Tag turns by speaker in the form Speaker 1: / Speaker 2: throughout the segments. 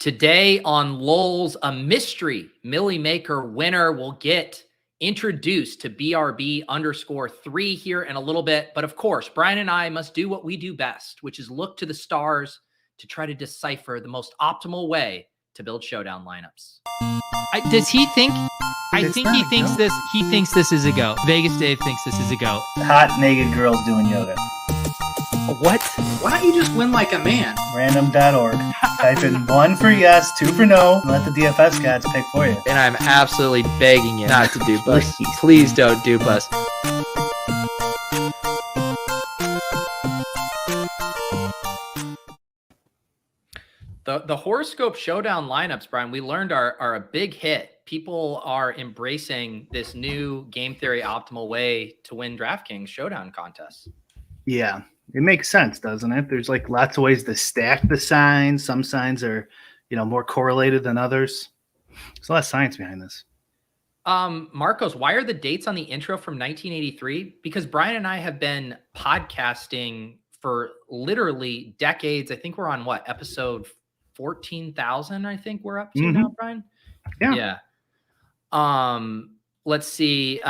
Speaker 1: Today on Lulz, a mystery Millymaker winner will get introduced to BRB_3 here in a little bit. But of course, Brian and I must do what we do best, which is look to the stars to try to decipher the most optimal way to build showdown lineups.
Speaker 2: Does he think? I think he thinks this. He thinks this is a go. Vegas Dave thinks this is a go.
Speaker 3: Hot naked girls doing yoga.
Speaker 2: What?
Speaker 4: Why don't you just win like a man?
Speaker 3: Random.org. Type in 1 for yes, 2 for no, and let the DFS gods pick for you.
Speaker 2: And I'm absolutely begging you not to dupe us. Please don't dupe us.
Speaker 1: The horoscope showdown lineups, Brian, we learned are a big hit. People are embracing this new game theory optimal way to win DraftKings showdown contests.
Speaker 3: Yeah, it makes sense, doesn't it? There's like lots of ways to stack the signs. Some signs are, more correlated than others. There's a lot of science behind this.
Speaker 1: Marcos, why are the dates on the intro from 1983? Because Brian and I have been podcasting for literally decades. I think we're on episode 14,000, I think we're up to now, Brian.
Speaker 3: Yeah.
Speaker 1: Let's see.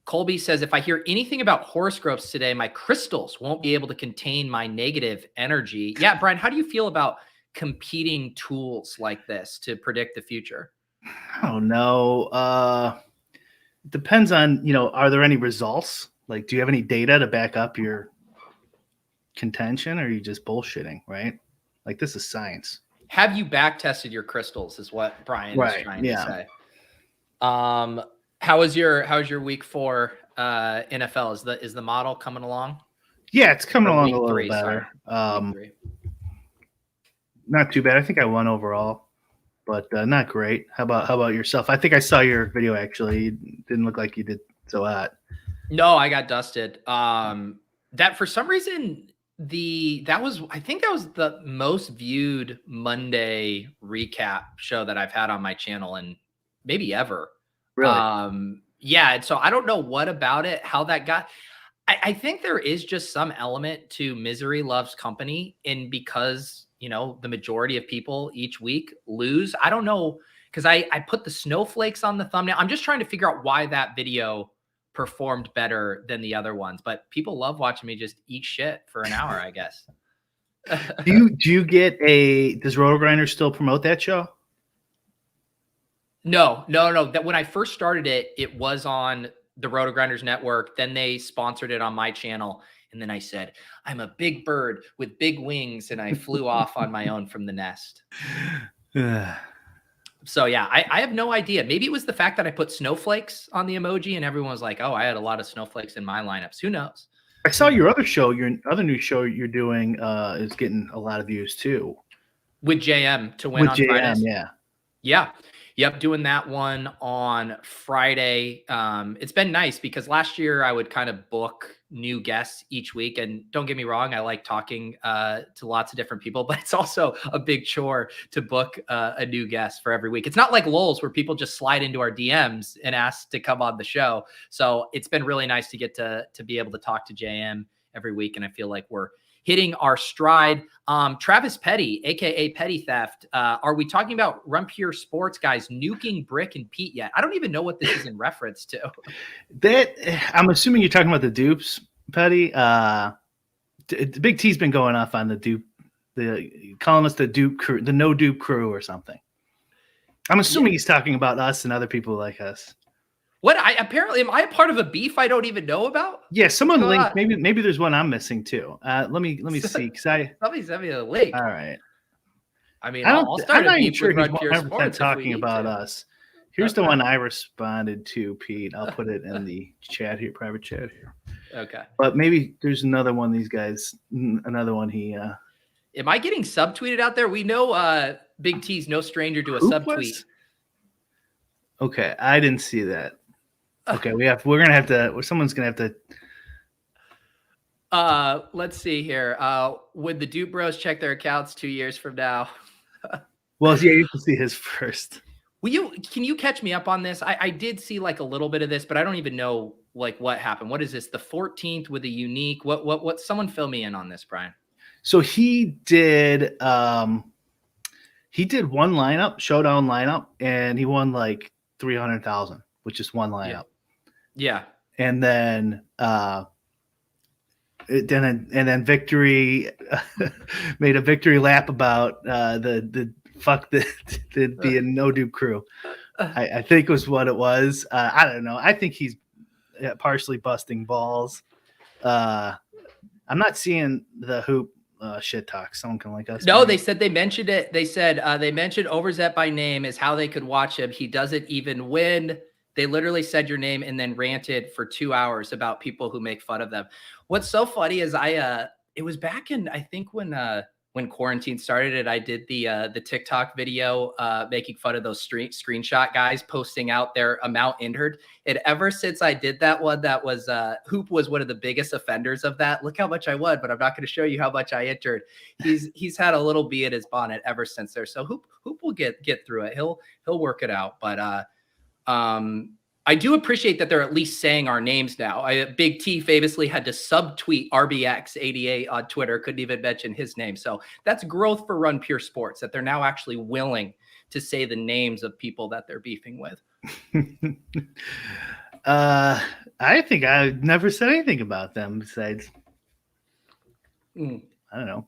Speaker 1: Colby says, if I hear anything about horoscopes today, my crystals won't be able to contain my negative energy. Yeah, Brian, how do you feel about competing tools like this to predict the future?
Speaker 3: I don't know. It depends on, are there any results? Like, do you have any data to back up your contention, or are you just bullshitting, right? Like, this is science.
Speaker 1: Have you back tested your crystals is what Brian is trying to say. How was your week 4 NFL? Is the model coming along?
Speaker 3: Yeah, it's coming along a little
Speaker 1: 3,
Speaker 3: better. Not too bad. I think I won overall, but not great. How about yourself? I think I saw your video actually. It didn't look like you did so hot.
Speaker 1: No, I got dusted. That for some reason that was the most viewed Monday recap show that I've had on my channel and maybe ever.
Speaker 3: Really?
Speaker 1: Yeah. So I don't know what about it, how that got. I think there is just some element to misery loves company, and because the majority of people each week lose. I don't know, because I put the snowflakes on the thumbnail. I'm just trying to figure out why that video performed better than the other ones, but people love watching me just eat shit for an hour, I guess.
Speaker 3: Do you get does Roto Grinder still promote that show?
Speaker 1: No. That when I first started it, it was on the Roto Grinders network. Then they sponsored it on my channel. And then I said, I'm a big bird with big wings. And I flew off on my own from the nest. So yeah, I have no idea. Maybe it was the fact that I put snowflakes on the emoji and everyone was like, oh, I had a lot of snowflakes in my lineups. Who knows?
Speaker 3: I saw your other show, your other new show you're doing is getting a lot of views too.
Speaker 1: With JM to win on
Speaker 3: JM,
Speaker 1: Fridays.
Speaker 3: Yeah.
Speaker 1: Yep. Doing that one on Friday. It's been nice because last year I would kind of book new guests each week. And don't get me wrong, I like talking to lots of different people, but it's also a big chore to book a new guest for every week. It's not like Lulz where people just slide into our DMs and ask to come on the show. So it's been really nice to get to be able to talk to JM every week. And I feel like we're hitting our stride. Travis Petty, aka Petty Theft. Are we talking about Run Pure Sports guys nuking Bric and Pete yet? I don't even know what this is in reference to.
Speaker 3: I'm assuming you're talking about the dupes, Petty. The Big T's been going off on the dupe, calling us the dupe crew, the no dupe crew or something. I'm assuming he's talking about us and other people like us.
Speaker 1: What? Am I a part of a beef I don't even know about?
Speaker 3: Yeah, someone linked. Maybe there's one I'm missing too. Let me see.
Speaker 1: Somebody sent me a link.
Speaker 3: All right.
Speaker 1: I mean, I'll start.
Speaker 3: I'm not even sure he's
Speaker 1: 100%
Speaker 3: talking about us. Here's the one I responded to, Pete. I'll put it in the chat here, private chat here.
Speaker 1: Okay.
Speaker 3: But maybe there's another one. These guys, another one.
Speaker 1: Am I getting subtweeted out there? We know Big T's no stranger to a subtweet.
Speaker 3: Okay, I didn't see that. Okay, someone's gonna have to.
Speaker 1: Let's see here. Would the Dupe Bros check their accounts 2 years from now?
Speaker 3: Well, yeah, you can see his first.
Speaker 1: Can you catch me up on this? I did see like a little bit of this, but I don't even know like what happened. What is this? The 14th with a unique. What? Someone fill me in on this, Brian.
Speaker 3: So he did. he did one lineup, showdown lineup, and he won like 300,000 with just one lineup.
Speaker 1: Yeah.
Speaker 3: And then Victory made a victory lap about the no dupe crew. I think was what it was. I don't know. I think he's partially busting balls. I'm not seeing the hoop shit talk. Someone can link us.
Speaker 1: No, they said they mentioned it. They said they mentioned Overzet by name is how they could watch him. He doesn't even win. They literally said your name and then ranted for 2 hours about people who make fun of them. What's so funny is it was back in, I think when quarantine started, I did the TikTok video making fun of those screenshot guys posting out their amount entered. And ever since I did that one, that was Hoop was one of the biggest offenders of that. Look how much I won, but I'm not going to show you how much I entered. He's had a little bee in his bonnet ever since there. So Hoop will get through it. He'll work it out. But I do appreciate that they're at least saying our names now. Big T famously had to subtweet RBX88 on Twitter, couldn't even mention his name. So that's growth for Run Pure Sports, that they're now actually willing to say the names of people that they're beefing with.
Speaker 3: I think I've never said anything about them besides, I don't know.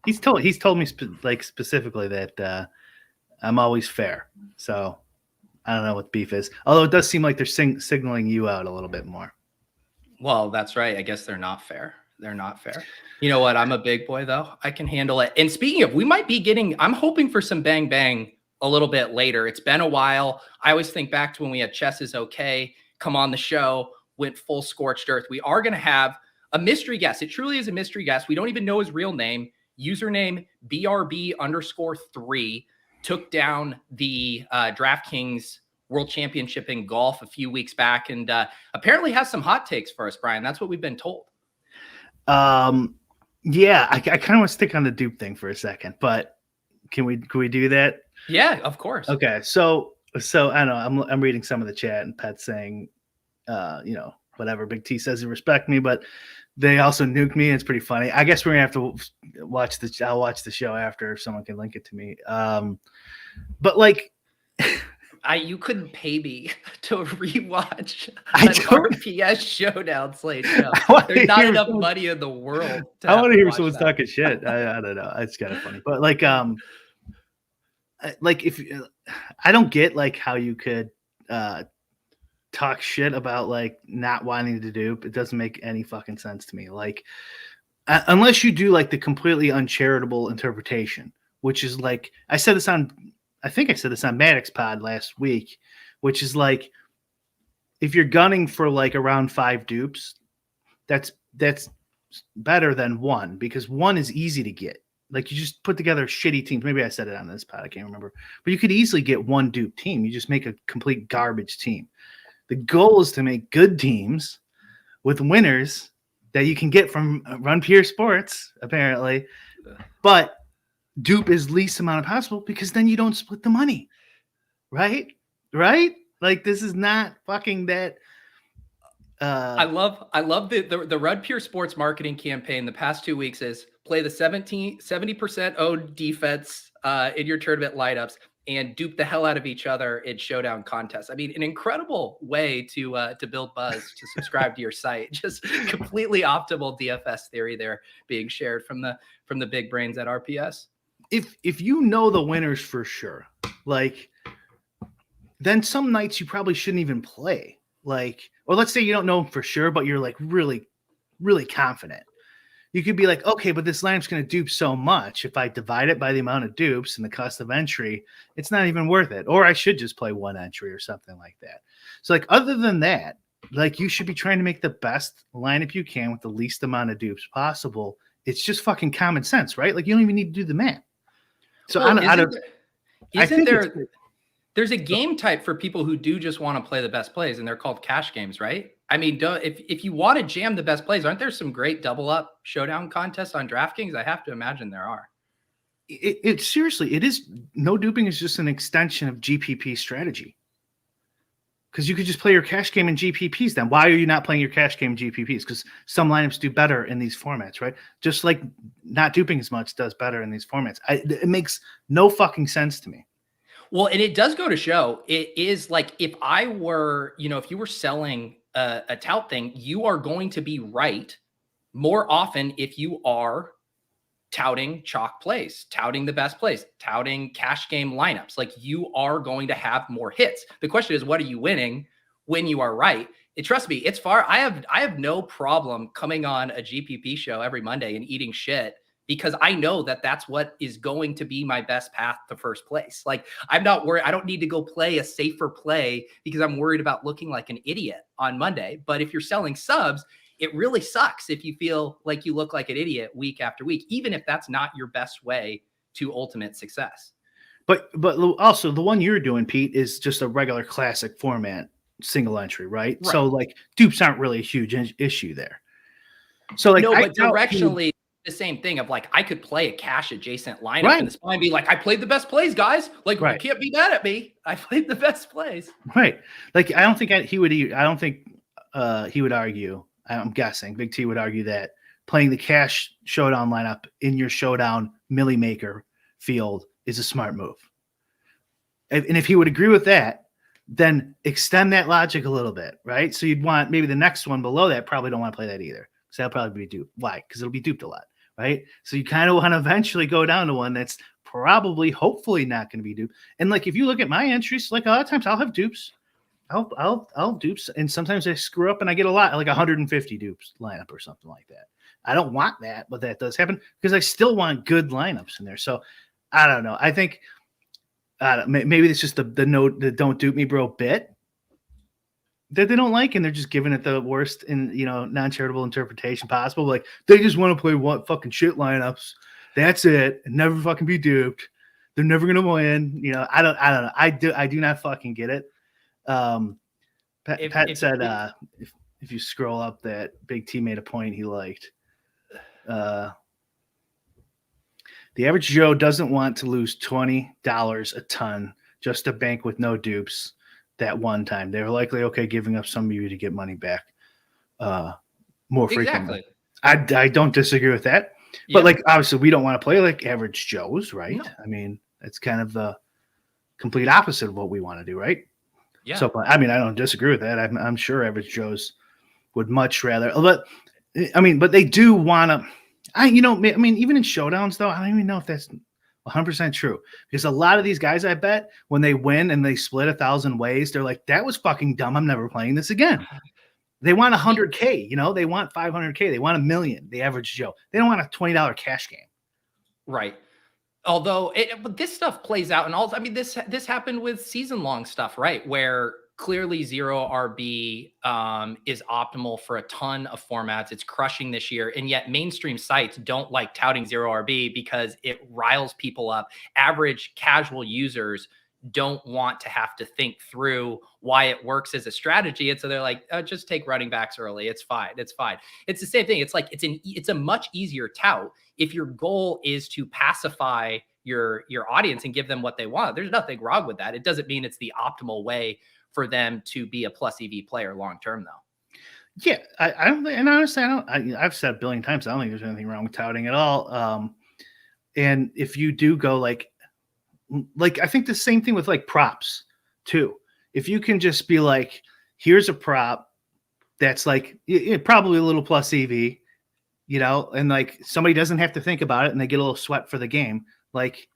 Speaker 3: He's told me specifically that I'm always fair. So I don't know what beef is. Although it does seem like they're signaling you out a little bit more.
Speaker 1: Well, that's right. I guess they're not fair. They're not fair. You know what? I'm a big boy, though. I can handle it. And speaking of, we might be getting, I'm hoping for some bang bang a little bit later. It's been a while. I always think back to when we had Chess is Okay come on the show, went full scorched earth. We are going to have a mystery guest. It truly is a mystery guest. We don't even know his real name. Username BRB_3 took down the DraftKings World Championship in golf a few weeks back, and apparently has some hot takes for us, Brian. That's what we've been told.
Speaker 3: Yeah, I kind of want to stick on the dupe thing for a second, but can we do that?
Speaker 1: Yeah, of course.
Speaker 3: Okay, so I don't know. I'm reading some of the chat, and Pat's saying, whatever. Big T says he respect me, but they also nuked me. And it's pretty funny. I guess we're gonna have to watch I'll watch the show after if someone can link it to me. But like,
Speaker 1: you couldn't pay me to rewatch an RPS Showdown slate show. There's not enough money in the world.
Speaker 3: I want to hear someone talking shit. I don't know. It's kind of funny, but like if I don't get like how you could talk shit about like not wanting to dupe. It doesn't make any fucking sense to me. Like unless you do like the completely uncharitable interpretation, which is like I think I said this on Maddox Pod last week, which is like if you're gunning for like around 5 dupes, that's better than 1 because 1 is easy to get. Like you just put together shitty teams. Maybe I said it on this pod. I can't remember. But you could easily get 1 dupe team. You just make a complete garbage team. The goal is to make good teams with winners that you can get from Run Pure Sports, apparently. But dupe is least amount possible because then you don't split the money. Right? Like this is not fucking that.
Speaker 1: I love the Run Pure Sports marketing campaign the past 2 weeks is play the 70% owned defense in your tournament lineups and dupe the hell out of each other in showdown contests. I mean, an incredible way to build buzz, to subscribe to your site. Just completely optimal DFS theory there being shared from the big brains at RPS.
Speaker 3: If you know the winners for sure, like then some nights you probably shouldn't even play. Like, or let's say you don't know them for sure, but you're like really, really confident. You could be like, okay, but this lineup's going to dupe so much. If I divide it by the amount of dupes and the cost of entry, it's not even worth it. Or I should just play 1 entry or something like that. So like, other than that, like you should be trying to make the best lineup you can with the least amount of dupes possible. It's just fucking common sense, right? Like you don't even need to do the math. So
Speaker 1: there's a game type for people who do just want to play the best plays, and they're called cash games, right? I mean, if you want to jam the best plays, aren't there some great double up showdown contests on DraftKings? I have to imagine there are.
Speaker 3: It seriously, it is. No duping is just an extension of GPP strategy. Because you could just play your cash game in GPPs then. Why are you not playing your cash game in GPPs? Because some lineups do better in these formats, right? Just like not duping as much does better in these formats. It makes no fucking sense to me.
Speaker 1: Well, and it does go to show, it is like, if I were, if you were selling a tout thing, you are going to be right more often if you are touting chalk plays, touting the best plays, touting cash game lineups. Like, you are going to have more hits. The question is, what are you winning when you are right? Trust me, it's far. I have no problem coming on a GPP show every Monday and eating shit, because I know that that's what is going to be my best path to first place. Like, I'm not worried. I don't need to go play a safer play because I'm worried about looking like an idiot on Monday. But if you're selling subs, it really sucks if you feel like you look like an idiot week after week, even if that's not your best way to ultimate success.
Speaker 3: But also the one you're doing, Pete, is just a regular classic format, single entry, right? So like dupes aren't really a huge issue there. So like,
Speaker 1: no, but directionally the same thing of like, I could play a cash adjacent lineup and and be like, I played the best plays, guys. Like, you can't be mad at me. I played the best plays.
Speaker 3: Right. Like, I don't think he would argue. I'm guessing Big T would argue that playing the cash showdown lineup in your showdown Millymaker field is a smart move. And if he would agree with that, then extend that logic a little bit, right? So you'd want maybe the next one below that probably don't want to play that either, because that'll probably be duped. Why? Because it'll be duped a lot, right? So you kind of want to eventually go down to one that's probably, hopefully not going to be duped. And like, if you look at my entries, like a lot of times I'll have dupes. I'll dupes, and sometimes I screw up and I get a lot, like 150 dupes lineup or something like that. I don't want that, but that does happen because I still want good lineups in there. So I don't know. I think maybe it's just the don't dupe me bro bit that they don't like, and they're just giving it the worst in non-charitable interpretation possible. Like, they just want to play what fucking shit lineups. That's it, and never fucking be duped. They're never gonna win. I don't know. I do not fucking get it. Pat said if you scroll up, that Big T made a point he liked. The average Joe doesn't want to lose $20 a ton just to bank with no dupes that one time. They're likely okay giving up some of you to get money back more frequently. Exactly. I don't disagree with that. But like, obviously we don't want to play like average Joes, right? No. I mean, it's kind of the complete opposite of what we want to do, right? Yeah. So, I mean, I don't disagree with that. I'm sure average Joes would much rather, but they do want to, even in showdowns though, I don't even know if that's 100% true, because a lot of these guys, I bet when they win and they split 1,000 ways, they're like, that was fucking dumb. I'm never playing this again. They want 100K, they want 500K. They want $1 million, the average Joe. They don't want a $20 cash game.
Speaker 1: Right. Although but this stuff plays out, and also, this happened with season-long stuff, right? Where clearly zero RB is optimal for a ton of formats. It's crushing this year, and yet mainstream sites don't like touting zero RB because it riles people up. Average casual users don't want to have to think through why it works as a strategy, and so they're like, oh, just take running backs early. It's fine. It's fine. It's the same thing. It's like it's a much easier tout if your goal is to pacify your audience and give them what they want. There's nothing wrong with that. It doesn't mean it's the optimal way for them to be a plus EV player long term, though.
Speaker 3: Yeah, I don't think, and honestly, I've said a billion times, I don't think there's anything wrong with touting at all. And if you do go like I think the same thing with like props too. If you can just be like, here's a prop that's like probably a little plus EV, and like somebody doesn't have to think about it and they get a little sweat for the game. Like,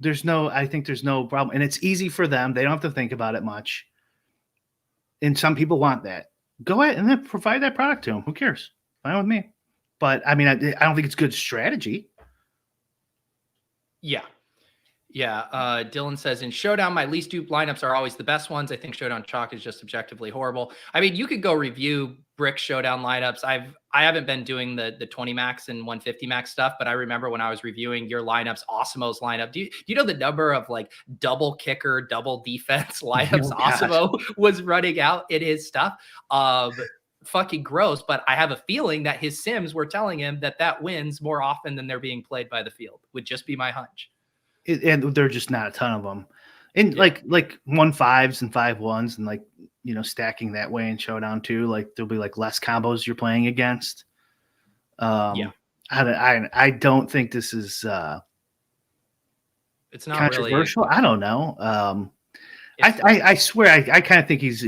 Speaker 3: I think there's no problem, and it's easy for them. They don't have to think about it much. And some people want that. Go ahead and then provide that product to them. Who cares? Fine with me. But I don't think it's good strategy.
Speaker 1: Yeah. Yeah. Dylan says, in Showdown, my least duped lineups are always the best ones. I think Showdown Chalk is just objectively horrible. You could go review Bric Showdown lineups. I haven't been doing the 20 max and 150 max stuff, but I remember when I was reviewing your lineups, Osimo's lineup. Do you know the number of like double kicker, double defense lineups Osimo was running out in his stuff? Fucking gross. But I have a feeling that his sims were telling him that wins more often than they're being played by the field. Would just be my hunch.
Speaker 3: And there are just not a ton of them, and like 1.5s and 5.1s and like stacking that way in Showdown too. Like there'll be like less combos you're playing against.
Speaker 1: Yeah.
Speaker 3: I don't think this is
Speaker 1: It's not
Speaker 3: controversial.
Speaker 1: really.
Speaker 3: I don't know. I swear I kind of think he's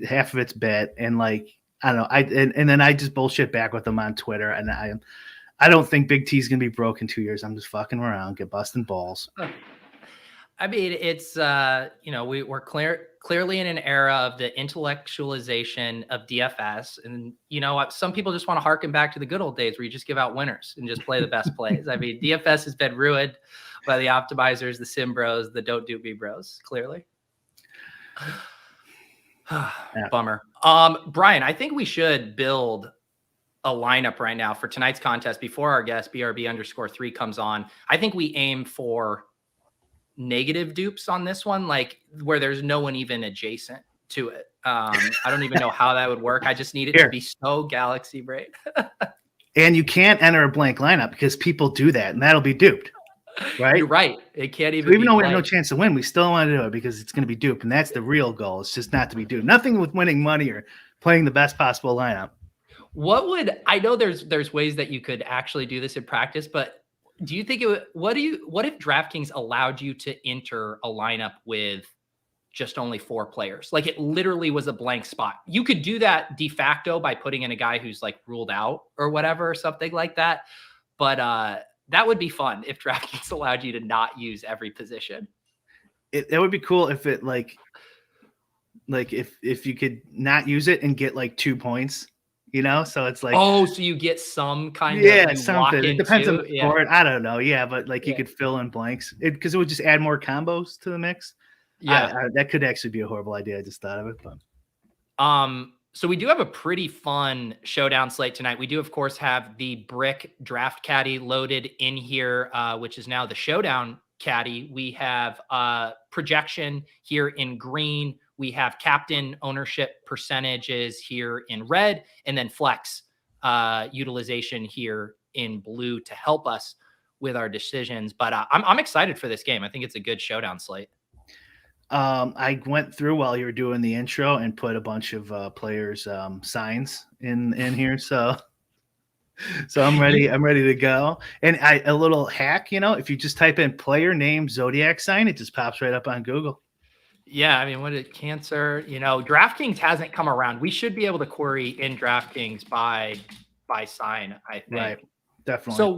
Speaker 3: half of it's bet, and like I don't know. And then I just bullshit back with him on Twitter, and I don't think Big T's gonna be broke in 2 years. I'm just fucking around, get busting balls.
Speaker 1: I mean, it's we're clearly in an era of the intellectualization of DFS, and some people just want to harken back to the good old days where you just give out winners and just play the best plays. I mean, DFS has been ruined by the optimizers, the sim bros, the don't do me bros. Clearly, bummer. Brian, I think we should build a lineup right now for tonight's contest before our guest BRB_3 comes on. I think we aim for negative dupes on this one, like where there's no one even adjacent to it. I don't even know how that would work. I just need it to be so galaxy brain.
Speaker 3: And you can't enter a blank lineup because people do that, and that'll be duped. Right?
Speaker 1: You're right. It can't even.
Speaker 3: So even though we have no chance to win, we still want to do it because it's going to be duped, and that's the real goal. It's just not to be duped. Nothing with winning money or playing the best possible lineup.
Speaker 1: I know there's ways that you could actually do this in practice, but do you think what if DraftKings allowed you to enter a lineup with just only 4 players? Like it literally was a blank spot. You could do that de facto by putting in a guy who's like ruled out or whatever, or something like that. But that would be fun if DraftKings allowed you to not use every position.
Speaker 3: That would be cool if it like if you could not use it and get like 2 points. So it's like,
Speaker 1: so you get some kind of
Speaker 3: something. It depends on the sport. I don't know. Yeah, but like you could fill in blanks because it would just add more combos to the mix. Yeah, that could actually be a horrible idea. I just thought of it, but
Speaker 1: so we do have a pretty fun showdown slate tonight. We do, of course, have the Bric draft caddy loaded in here, which is now the Showdown caddy. We have projection here in green. We have captain ownership percentages here in red, and then flex utilization here in blue to help us with our decisions. But I'm excited for this game. I think it's a good showdown slate.
Speaker 3: I went through while you were doing the intro and put a bunch of players' signs in here. So I'm ready. I'm ready to go. And a little hack, if you just type in player name zodiac sign, it just pops right up on Google.
Speaker 1: Yeah, I mean, Cancer? DraftKings hasn't come around. We should be able to query in DraftKings by sign, I think.
Speaker 3: Right, definitely.
Speaker 1: So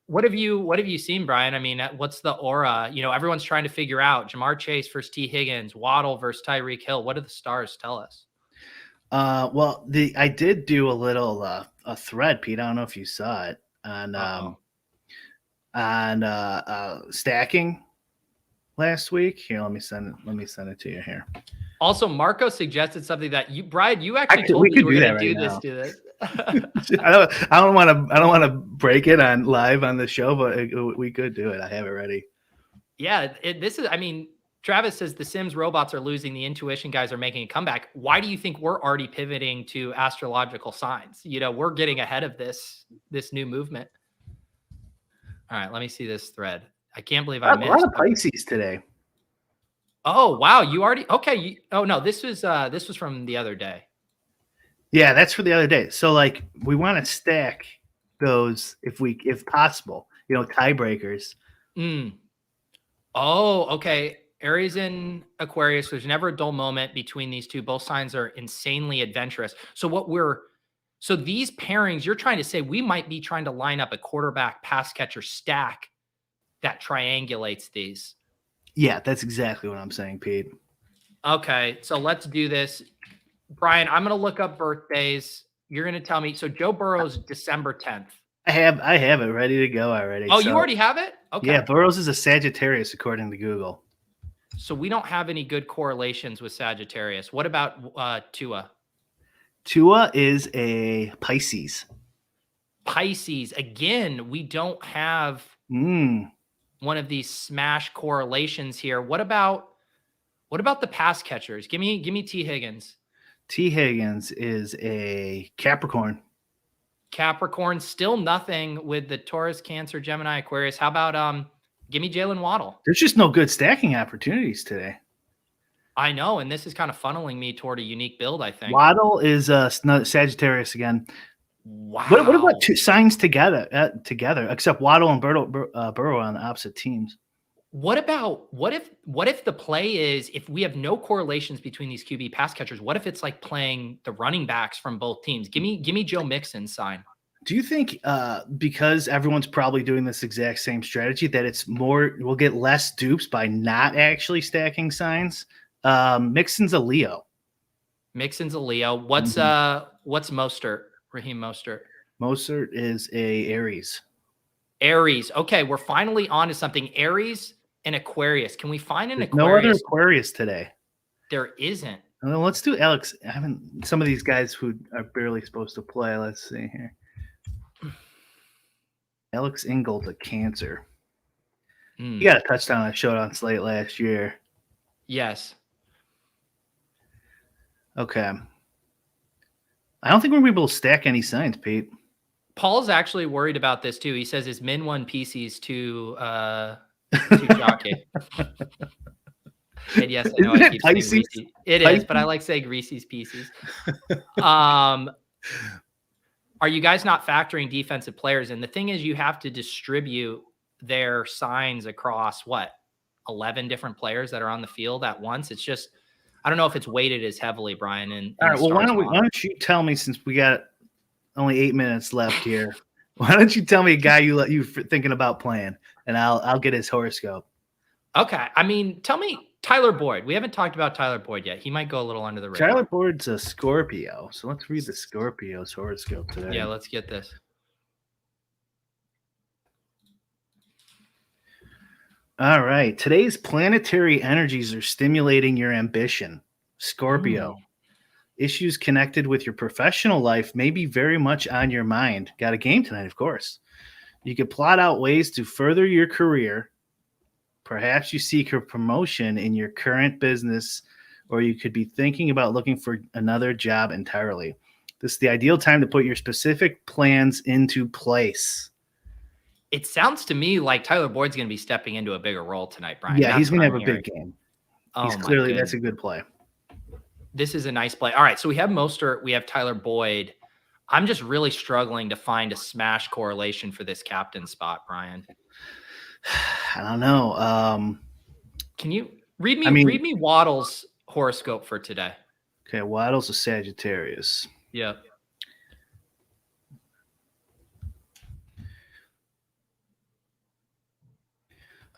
Speaker 1: what have you seen, Brian? I mean, what's the aura? Everyone's trying to figure out Jamar Chase versus T. Higgins, Waddle versus Tyreek Hill. What do the stars tell us?
Speaker 3: Well, I did do a little a thread, Pete. I don't know if you saw it on stacking last week. Here, let me send it to you here.
Speaker 1: Also, Marco suggested something that Brian, you actually told me you were going to do this. Do this.
Speaker 3: I don't want to break it on live on the show, but we could do it. I have it ready.
Speaker 1: Yeah, Travis says the Sims robots are losing. The intuition guys are making a comeback. Why do you think we're already pivoting to astrological signs? We're getting ahead of this new movement. All right, let me see this thread. I can't believe I missed.
Speaker 3: A lot of Pisces today.
Speaker 1: Oh wow, you already okay? No, this was from the other day.
Speaker 3: Yeah, that's for the other day. So like we want to stack those if possible, tiebreakers.
Speaker 1: Oh, okay. Aries and Aquarius, there's never a dull moment between these two. Both signs are insanely adventurous. So these pairings, you're trying to say we might be trying to line up a quarterback pass catcher stack that triangulates these.
Speaker 3: Yeah, that's exactly what I'm saying, Pete.
Speaker 1: Okay, so let's do this. Brian, I'm going to look up birthdays. You're going to tell me. So Joe Burrow's December 10th.
Speaker 3: I have it ready to go already.
Speaker 1: Oh, you already have it? Okay.
Speaker 3: Yeah, Burrows is a Sagittarius according to Google.
Speaker 1: So we don't have any good correlations with Sagittarius. What about Tua?
Speaker 3: Tua is a Pisces.
Speaker 1: Pisces. Again, we don't have one of these smash correlations here. What about the pass catchers? Give me T. Higgins.
Speaker 3: T. Higgins is a Capricorn.
Speaker 1: Capricorn, still nothing with the Taurus, Cancer, Gemini, Aquarius. How about give me Jalen Waddle?
Speaker 3: There's just no good stacking opportunities today.
Speaker 1: I know, and this is kind of funneling me toward a unique build, I think.
Speaker 3: Waddle is Sagittarius again.
Speaker 1: Wow.
Speaker 3: What about two signs together? Except Waddle and Burrow on the opposite teams.
Speaker 1: What if the play is, if we have no correlations between these QB pass catchers, what if it's like playing the running backs from both teams? Give me Joe Mixon's sign.
Speaker 3: Do you think because everyone's probably doing this exact same strategy that it's more, we'll get less dupes by not actually stacking signs? Mixon's a Leo.
Speaker 1: Mixon's a Leo. What's Mostert? Raheem Mostert.
Speaker 3: Mostert is a Aries.
Speaker 1: Aries. Okay, we're finally on to something. Aries and Aquarius. Can we find an Aquarius?
Speaker 3: No other Aquarius today.
Speaker 1: There isn't.
Speaker 3: Well, let's do Alex. I haven't, some of these guys who are barely supposed to play. Let's see here. Alex Ingold's a Cancer. He got a touchdown on Showdown slate last year.
Speaker 1: Yes.
Speaker 3: Okay. I don't think we're going to be able to stack any signs, Pete.
Speaker 1: Paul's actually worried about this too. He says his min one PC's too jockey. And yes, I know I keep saying Reese's. It is, but I like saying Reese's Pieces. Are you guys not factoring defensive players? And the thing is, you have to distribute their signs across 11 different players that are on the field at once. It's just, I don't know if it's weighted as heavily, Brian. All right.
Speaker 3: Well, why don't you tell me, since we got only 8 minutes left here, why don't you tell me a guy you thinking about playing, and I'll get his horoscope.
Speaker 1: Okay. I mean, tell me Tyler Boyd. We haven't talked about Tyler Boyd yet. He might go a little under the radar.
Speaker 3: Tyler Boyd's a Scorpio, so let's read the Scorpio's horoscope today.
Speaker 1: Yeah, let's get this.
Speaker 3: All right. Today's planetary energies are stimulating your ambition. Scorpio. Issues connected with your professional life may be very much on your mind. Got a game tonight, of course. You could plot out ways to further your career. Perhaps you seek a promotion in your current business, or you could be thinking about looking for another job entirely. This is the ideal time to put your specific plans into place.
Speaker 1: It sounds to me like Tyler Boyd's going to be stepping into a bigger role tonight, Brian.
Speaker 3: Yeah, he's going to have a big game. He's clearly, that's a good play.
Speaker 1: This is a nice play. All right, so we have Mostert, we have Tyler Boyd. I'm just really struggling to find a smash correlation for this captain spot, Brian.
Speaker 3: I don't know.
Speaker 1: Can you read me Waddle's horoscope for today?
Speaker 3: Okay, Waddle's a Sagittarius.
Speaker 1: Yep.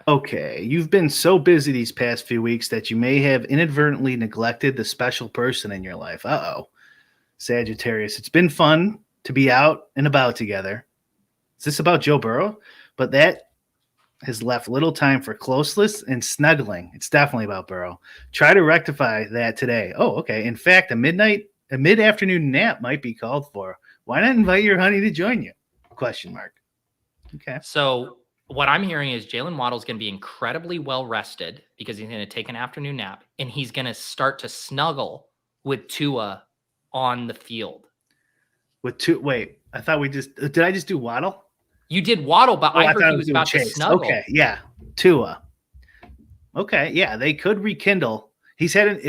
Speaker 3: Okay, you've been so busy these past few weeks that you may have inadvertently neglected the special person in your life. Uh-oh. Sagittarius, it's been fun to be out and about together. Is this about Joe Burrow? But that has left little time for closeness and snuggling. It's definitely about Burrow. Try to rectify that today. Oh, okay. In fact, a mid-afternoon nap might be called for. Why not invite your honey to join you? ? Okay.
Speaker 1: So what I'm hearing is Jalen Waddle's going to be incredibly well rested because he's going to take an afternoon nap, and he's going to start to snuggle with Tua on the field.
Speaker 3: Wait, I thought did I just do Waddle?
Speaker 1: You did Waddle, but I heard he was about to snuggle.
Speaker 3: Okay, yeah. Tua. Okay, yeah, they could rekindle. He's had an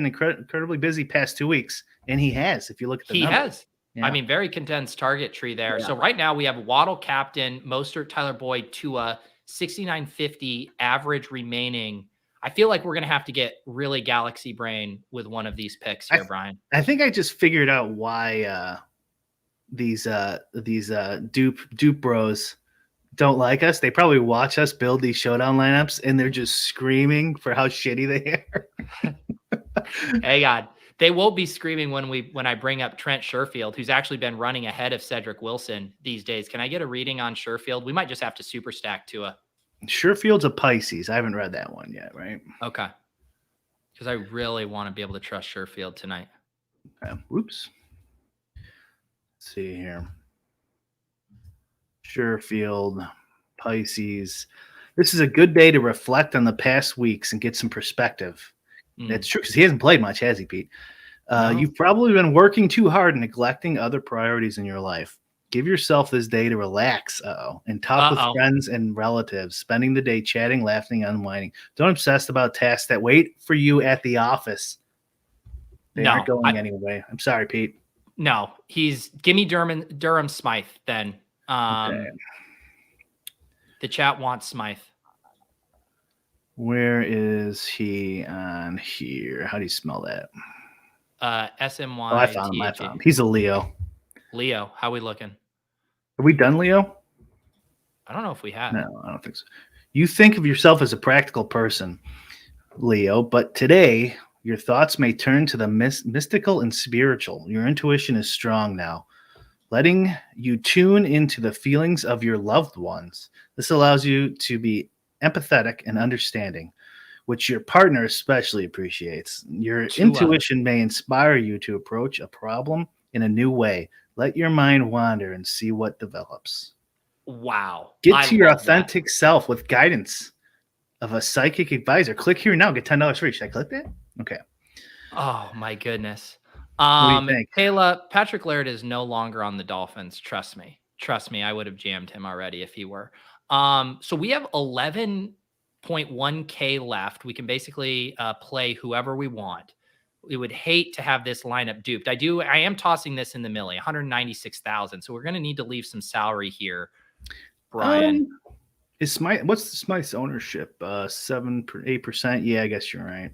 Speaker 3: incredibly busy past 2 weeks, and he has, if you look at the numbers.
Speaker 1: Has. Yeah. I mean, very condensed target tree there.
Speaker 3: Yeah.
Speaker 1: So right now we have Waddle captain, Mostert, Tyler Boyd, Tua, 6,950 average remaining. I feel like we're going to have to get really galaxy brain with one of these picks here, Brian.
Speaker 3: I think I just figured out why these dupe bros don't like us. They probably watch us build these showdown lineups, and they're just screaming for how shitty they are.
Speaker 1: Hey, God. They won't be screaming when I bring up Trent Sherfield, who's actually been running ahead of Cedric Wilson these days. Can I get a reading on Sherfield? We might just have to super stack Tua.
Speaker 3: Sherfield's a Pisces. I haven't read that one yet, right?
Speaker 1: Okay. Because I really want to be able to trust Sherfield tonight.
Speaker 3: Whoops. Let's see here. Sherfield, Pisces. This is a good day to reflect on the past weeks and get some perspective. That's true, because he hasn't played much, has he, Pete? No. You've probably been working too hard and neglecting other priorities in your life. Give yourself this day to relax and talk with friends and relatives, spending the day chatting, laughing, unwinding. Don't obsess about tasks that wait for you at the office. They aren't going anyway. I'm sorry, Pete.
Speaker 1: No, give me Durham Smythe then.
Speaker 3: Okay.
Speaker 1: The chat wants Smythe.
Speaker 3: Where is he on here? How do you smell that?
Speaker 1: SMY.
Speaker 3: Oh, I found him. He's a Leo.
Speaker 1: Leo, how we looking?
Speaker 3: Are we done, Leo?
Speaker 1: I don't know if we have.
Speaker 3: No, I don't think so. You think of yourself as a practical person, Leo, but today your thoughts may turn to the mystical and spiritual. Your intuition is strong now, letting you tune into the feelings of your loved ones. This allows you to be empathetic and understanding, which your partner especially appreciates. Your intuition may inspire you to approach a problem in a new way. Let your mind wander and see what develops.
Speaker 1: Wow.
Speaker 3: Get to your authentic self with guidance of a psychic advisor. Click here now. Get $10 free. Should I click that? Okay.
Speaker 1: Oh, my goodness.
Speaker 3: What do you think?
Speaker 1: Kayla, Patrick Laird is no longer on the Dolphins. Trust me. I would have jammed him already if he were. So we have 11.1K left. We can basically play whoever we want. We would hate to have this lineup duped. I am tossing this in the Millie, 196,000. So we're going to need to leave some salary here, Brian.
Speaker 3: What's the Smythe's ownership? 8%. Yeah, I guess you're right.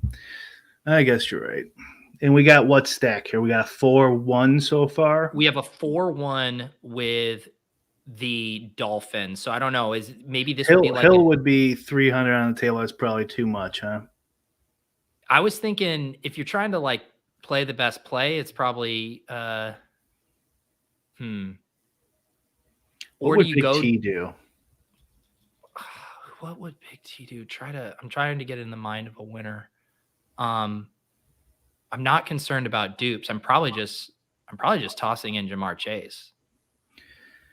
Speaker 3: And we got what stack here? We got a 4-1 so far.
Speaker 1: We have a 4-1 with the Dolphins. So I don't know. Maybe this would be like
Speaker 3: Hill would be 300 on the table. That's probably too much, huh?
Speaker 1: I was thinking if you're trying to like play the best play, it's probably
Speaker 3: What
Speaker 1: Or
Speaker 3: would
Speaker 1: do you
Speaker 3: Big
Speaker 1: go
Speaker 3: T do?
Speaker 1: What would Big T do? I'm trying to get in the mind of a winner. I'm not concerned about dupes. I'm probably just tossing in Jamar Chase.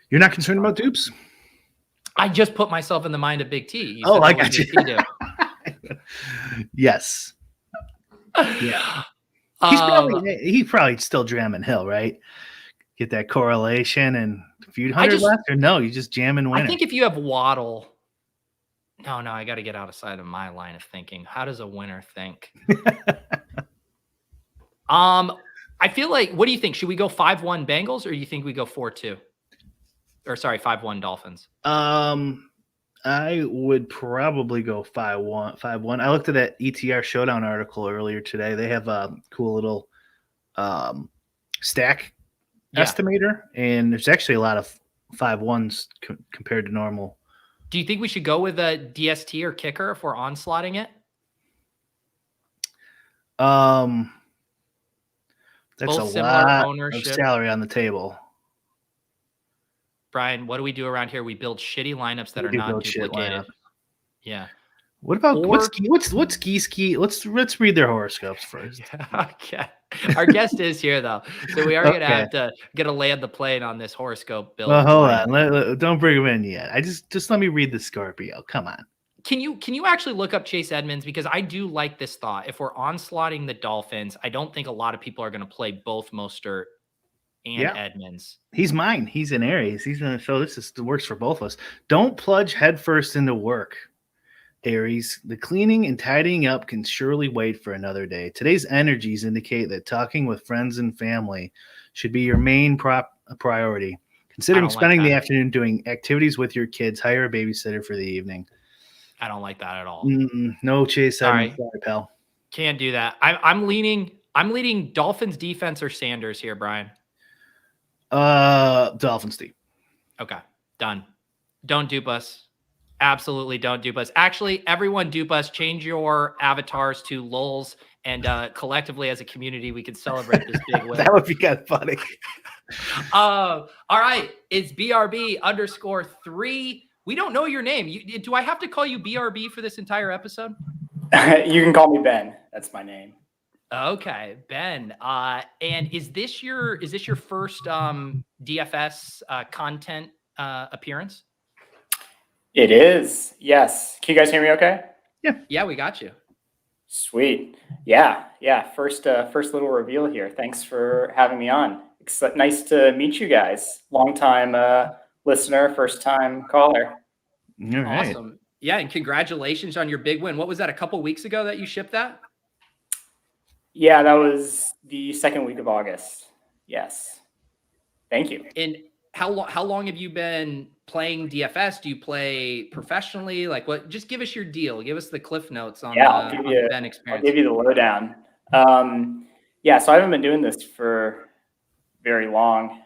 Speaker 3: You're not concerned about dupes?
Speaker 1: I just put myself in the mind of Big T.
Speaker 3: I got you. Yes. Yeah. He's probably still jamming Hill, right? Get that correlation and a few hundred left, or no? You just jamming winner.
Speaker 1: I think if you have Waddle. No, I got to get outside of my line of thinking. How does a winner think? I feel like, what do you think? Should we go 5-1 Bengals, or do you think we go 4-2? Or sorry, 5-1 Dolphins.
Speaker 3: I would probably go 5-1. I looked at that ETR Showdown article earlier today. They have a cool little stack estimator, and there's actually a lot of 5-1s compared to normal.
Speaker 1: Do you think we should go with a DST or kicker if we're onslaughting it?
Speaker 3: That's
Speaker 1: both
Speaker 3: a lot
Speaker 1: ownership.
Speaker 3: Of salary on the table.
Speaker 1: Brian, what do we do around here? We build shitty lineups that are not duplicated. Yeah.
Speaker 3: What about what's ski? Let's read their horoscopes first.
Speaker 1: Okay. Our guest is here though, so we are gonna have to get a land the plane on this horoscope build.
Speaker 3: Well, hold on. Don't bring him in yet. Just let me read the Scorpio. Come on.
Speaker 1: Can you actually look up Chase Edmonds? Because I do like this thought. If we're onslaughting the Dolphins, I don't think a lot of people are going to play both Mostert and Edmonds.
Speaker 3: He's mine. He's in Aries. He's going to show this works for both of us. Don't plunge headfirst into work, Aries. The cleaning and tidying up can surely wait for another day. Today's energies indicate that talking with friends and family should be your main priority. Considering spending the afternoon doing activities with your kids, hire a babysitter for the evening.
Speaker 1: I don't like that at all.
Speaker 3: No Chase.
Speaker 1: Sorry,
Speaker 3: pal.
Speaker 1: Can't do that. I'm leaning Dolphins defense or Sanders here, Brian.
Speaker 3: Dolphins deep.
Speaker 1: Okay, done. Don't dupe us. Absolutely don't dupe us. Actually, everyone dupe us. Change your avatars to lulz, and collectively as a community, we can celebrate this big win.
Speaker 3: That would be kind of funny.
Speaker 1: All right, it's BRB_3. We don't know your name. Do I have to call you BRB for this entire episode?
Speaker 5: You can call me Ben. That's my name.
Speaker 1: Okay, Ben. And is this your first DFS content appearance?
Speaker 5: It is. Yes. Can you guys hear me okay?
Speaker 1: Yeah, we got you.
Speaker 5: Sweet. Yeah. First little reveal here. Thanks for having me on. nice to meet you guys. Long time listener, first time caller.
Speaker 3: All right.
Speaker 1: Awesome. Yeah, and congratulations on your big win. What was that, a couple weeks ago that you shipped that?
Speaker 5: Yeah, that was the second week of August. Yes. Thank you.
Speaker 1: And how long have you been playing DFS? Do you play professionally? Like what? Just give us your deal. Give us the cliff notes on
Speaker 5: I'll
Speaker 1: the Ben experience.
Speaker 5: I'll give you the lowdown. Yeah, so I haven't been doing this for very long.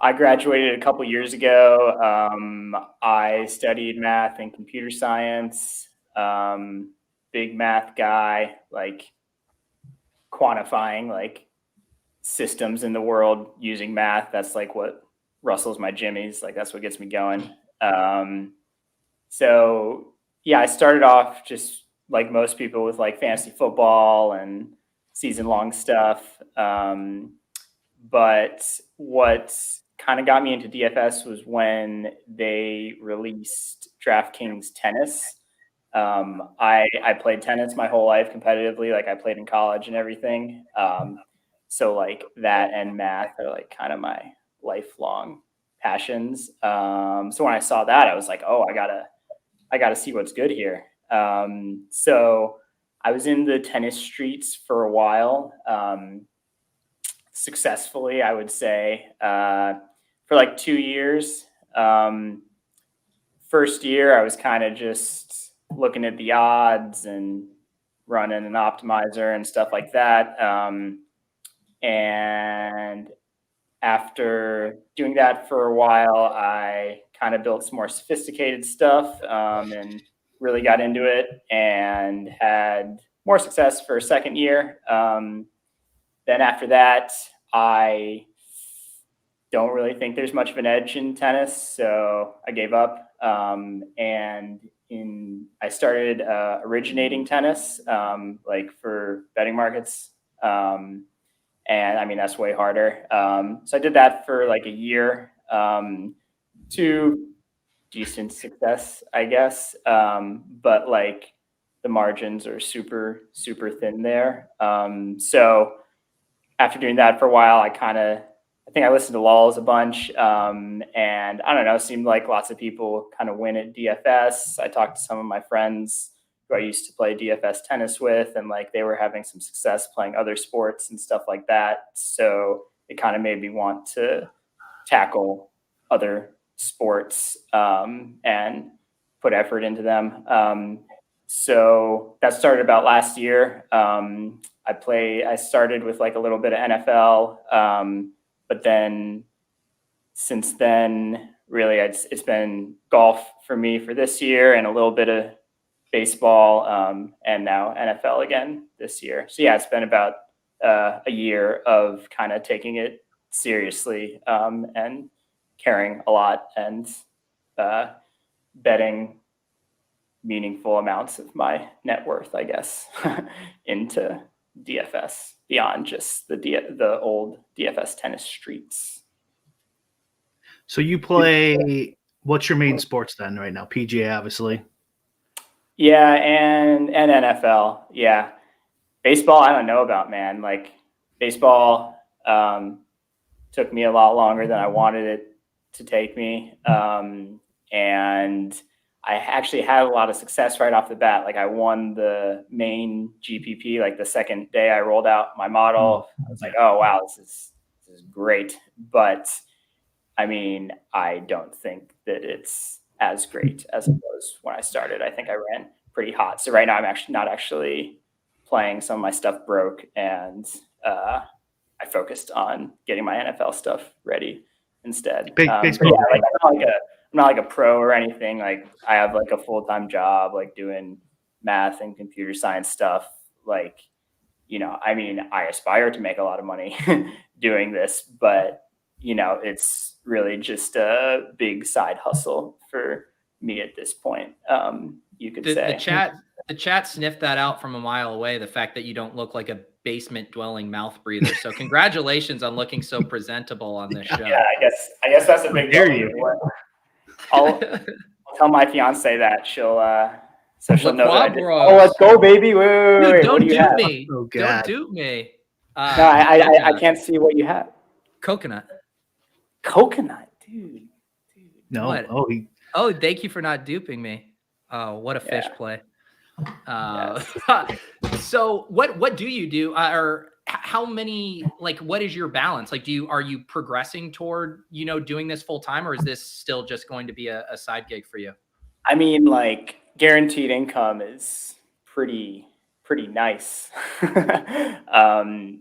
Speaker 5: I graduated a couple years ago. I studied math and computer science. Big math guy, like quantifying like systems in the world using math. That's like what rustles my jimmies. Like that's what gets me going. So yeah, I started off just like most people with like fantasy football and season long stuff. But what kind of got me into DFS was when they released DraftKings tennis. I played tennis my whole life competitively. Like I played in college and everything. So like that and math are like kind of my lifelong passions. So when I saw that, I was like, oh, I gotta see what's good here. So I was in the tennis streets for a while, successfully, I would say, for like 2 years. First year, I was kind of just looking at the odds and running an optimizer and stuff like that. And after doing that for a while, I kind of built some more sophisticated stuff and really got into it and had more success for a second year. Then after that, I don't really think there's much of an edge in tennis, so I gave up. I started originating tennis, like for betting markets. And I mean, that's way harder. So I did that for like a year, to decent success, I guess. But like the margins are super, super thin there. So after doing that for a while, I think I listened to Lulz a bunch. And I don't know, it seemed like lots of people kind of win at DFS. I talked to some of my friends who I used to play DFS tennis with, and like they were having some success playing other sports and stuff like that. So it kind of made me want to tackle other sports and put effort into them. So that started about last year. I started with like a little bit of NFL, but then since then, really, it's been golf for me for this year and a little bit of baseball, and now NFL again this year. So yeah, it's been about a year of kind of taking it seriously and caring a lot and betting meaningful amounts of my net worth, I guess, into DFS beyond just the old DFS tennis streets.
Speaker 3: So you play, what's your main sports then right now? PGA, obviously.
Speaker 5: Yeah, and NFL. Yeah. Baseball, I don't know about, man. Like baseball took me a lot longer than I wanted it to take me. And I actually had a lot of success right off the bat. Like I won the main GPP, like the second day I rolled out my model. I was like, oh, wow, this is great. But I mean, I don't think that it's as great as it was when I started. I think I ran pretty hot. So right now I'm actually not playing. Some of my stuff broke, and I focused on getting my NFL stuff ready instead.
Speaker 3: Baseball.
Speaker 5: Yeah, like, I'm not like a pro or anything. Like I have like a full-time job, like doing math and computer science stuff. Like, you know, I mean, I aspire to make a lot of money doing this, but you know, it's really just a big side hustle for me at this point. You could say
Speaker 1: the chat sniffed that out from a mile away. The fact that you don't look like a basement dwelling mouth breather. So congratulations on looking so presentable on this show.
Speaker 5: Yeah, I guess that's a big deal. I'll tell my fiance that she'll know that I did. Oh, let's go, baby! Wait,
Speaker 1: Dude, don't dupe me.
Speaker 3: Oh, God.
Speaker 1: Don't dupe me.
Speaker 5: No, I can't see what you have.
Speaker 1: Coconut.
Speaker 5: Coconut, dude.
Speaker 3: No.
Speaker 1: What? Oh, thank you for not duping me. Oh, what a fish play. So what do you do? Or how many, like, what is your balance? Like, are you progressing toward, doing this full time, or is this still just going to be a side gig for you?
Speaker 5: I mean, like, guaranteed income is pretty nice.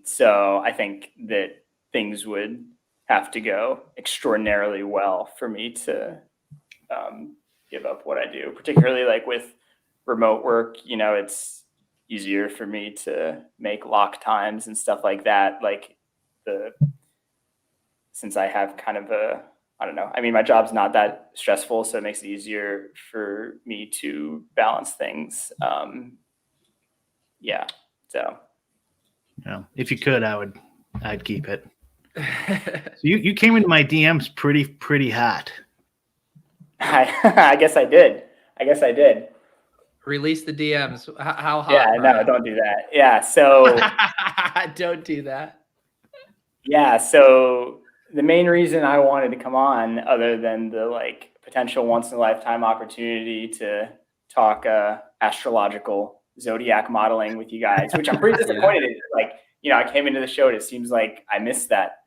Speaker 5: So I think that things would have to go extraordinarily well for me to give up what I do, particularly like with remote work. It's easier for me to make lock times and stuff like that. Like since I have kind of I don't know. I mean, my job's not that stressful, so it makes it easier for me to balance things. Yeah. So.
Speaker 3: If you could, I'd keep it. So you came into my DMs pretty hot.
Speaker 5: I guess I did.
Speaker 1: Release the DMs. How hot?
Speaker 5: Yeah, no, don't do that. Yeah, so
Speaker 1: don't do that.
Speaker 5: Yeah, so the main reason I wanted to come on, other than the like potential once in a lifetime opportunity to talk astrological zodiac modeling with you guys, which I'm pretty disappointed in. Like, I came into the show and it seems like I missed that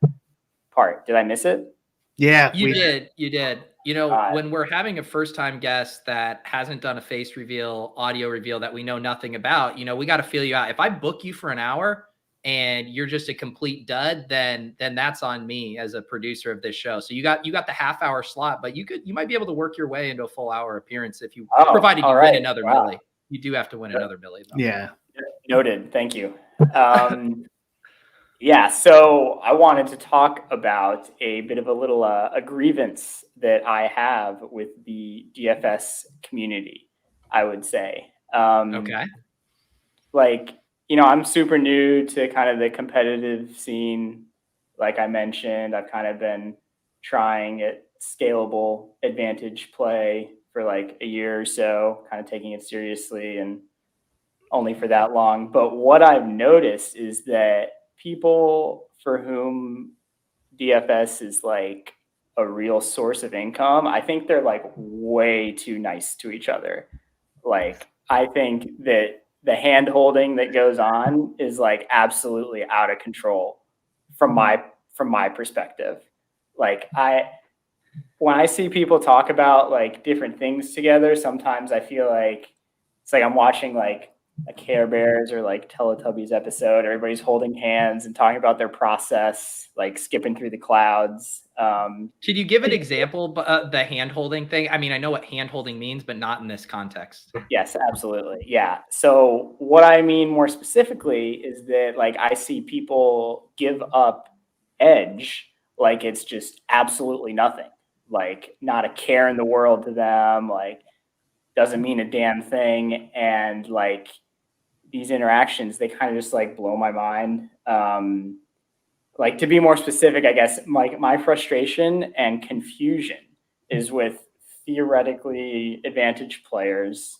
Speaker 5: part. Did I miss it?
Speaker 3: Yeah,
Speaker 1: you did. When we're having a first time guest that hasn't done a face reveal, audio reveal that we know nothing about, we got to feel you out. If I book you for an hour and you're just a complete dud, then that's on me as a producer of this show. So you got the half hour slot, but you might be able to work your way into a full hour appearance if you provided you win another Millie. You do have to win another Millie though.
Speaker 3: Yeah.
Speaker 5: Noted. Thank you. Yeah, so I wanted to talk about a bit of a little a grievance that I have with the DFS community, I would say.
Speaker 1: Okay.
Speaker 5: Like, I'm super new to kind of the competitive scene. Like I mentioned, I've kind of been trying at scalable advantage play for like a year or so, kind of taking it seriously and only for that long. But what I've noticed is that people for whom DFS is like a real source of income, I think they're like way too nice to each other. Like, I think that the hand holding that goes on is like absolutely out of control from my perspective. Like, when I see people talk about like different things together, sometimes I feel like it's like I'm watching like a Care Bears or like Teletubbies episode. Everybody's holding hands and talking about their process, like skipping through the clouds.
Speaker 1: Could you give an example, the hand holding thing? I mean, I know what hand holding means, but not in this context.
Speaker 5: Yes, absolutely. Yeah. So what I mean more specifically is that like I see people give up edge like it's just absolutely nothing, like not a care in the world to them, like doesn't mean a damn thing. And like these interactions, they kind of just like blow my mind. Like, to be more specific, I guess my frustration and confusion is with theoretically advantaged players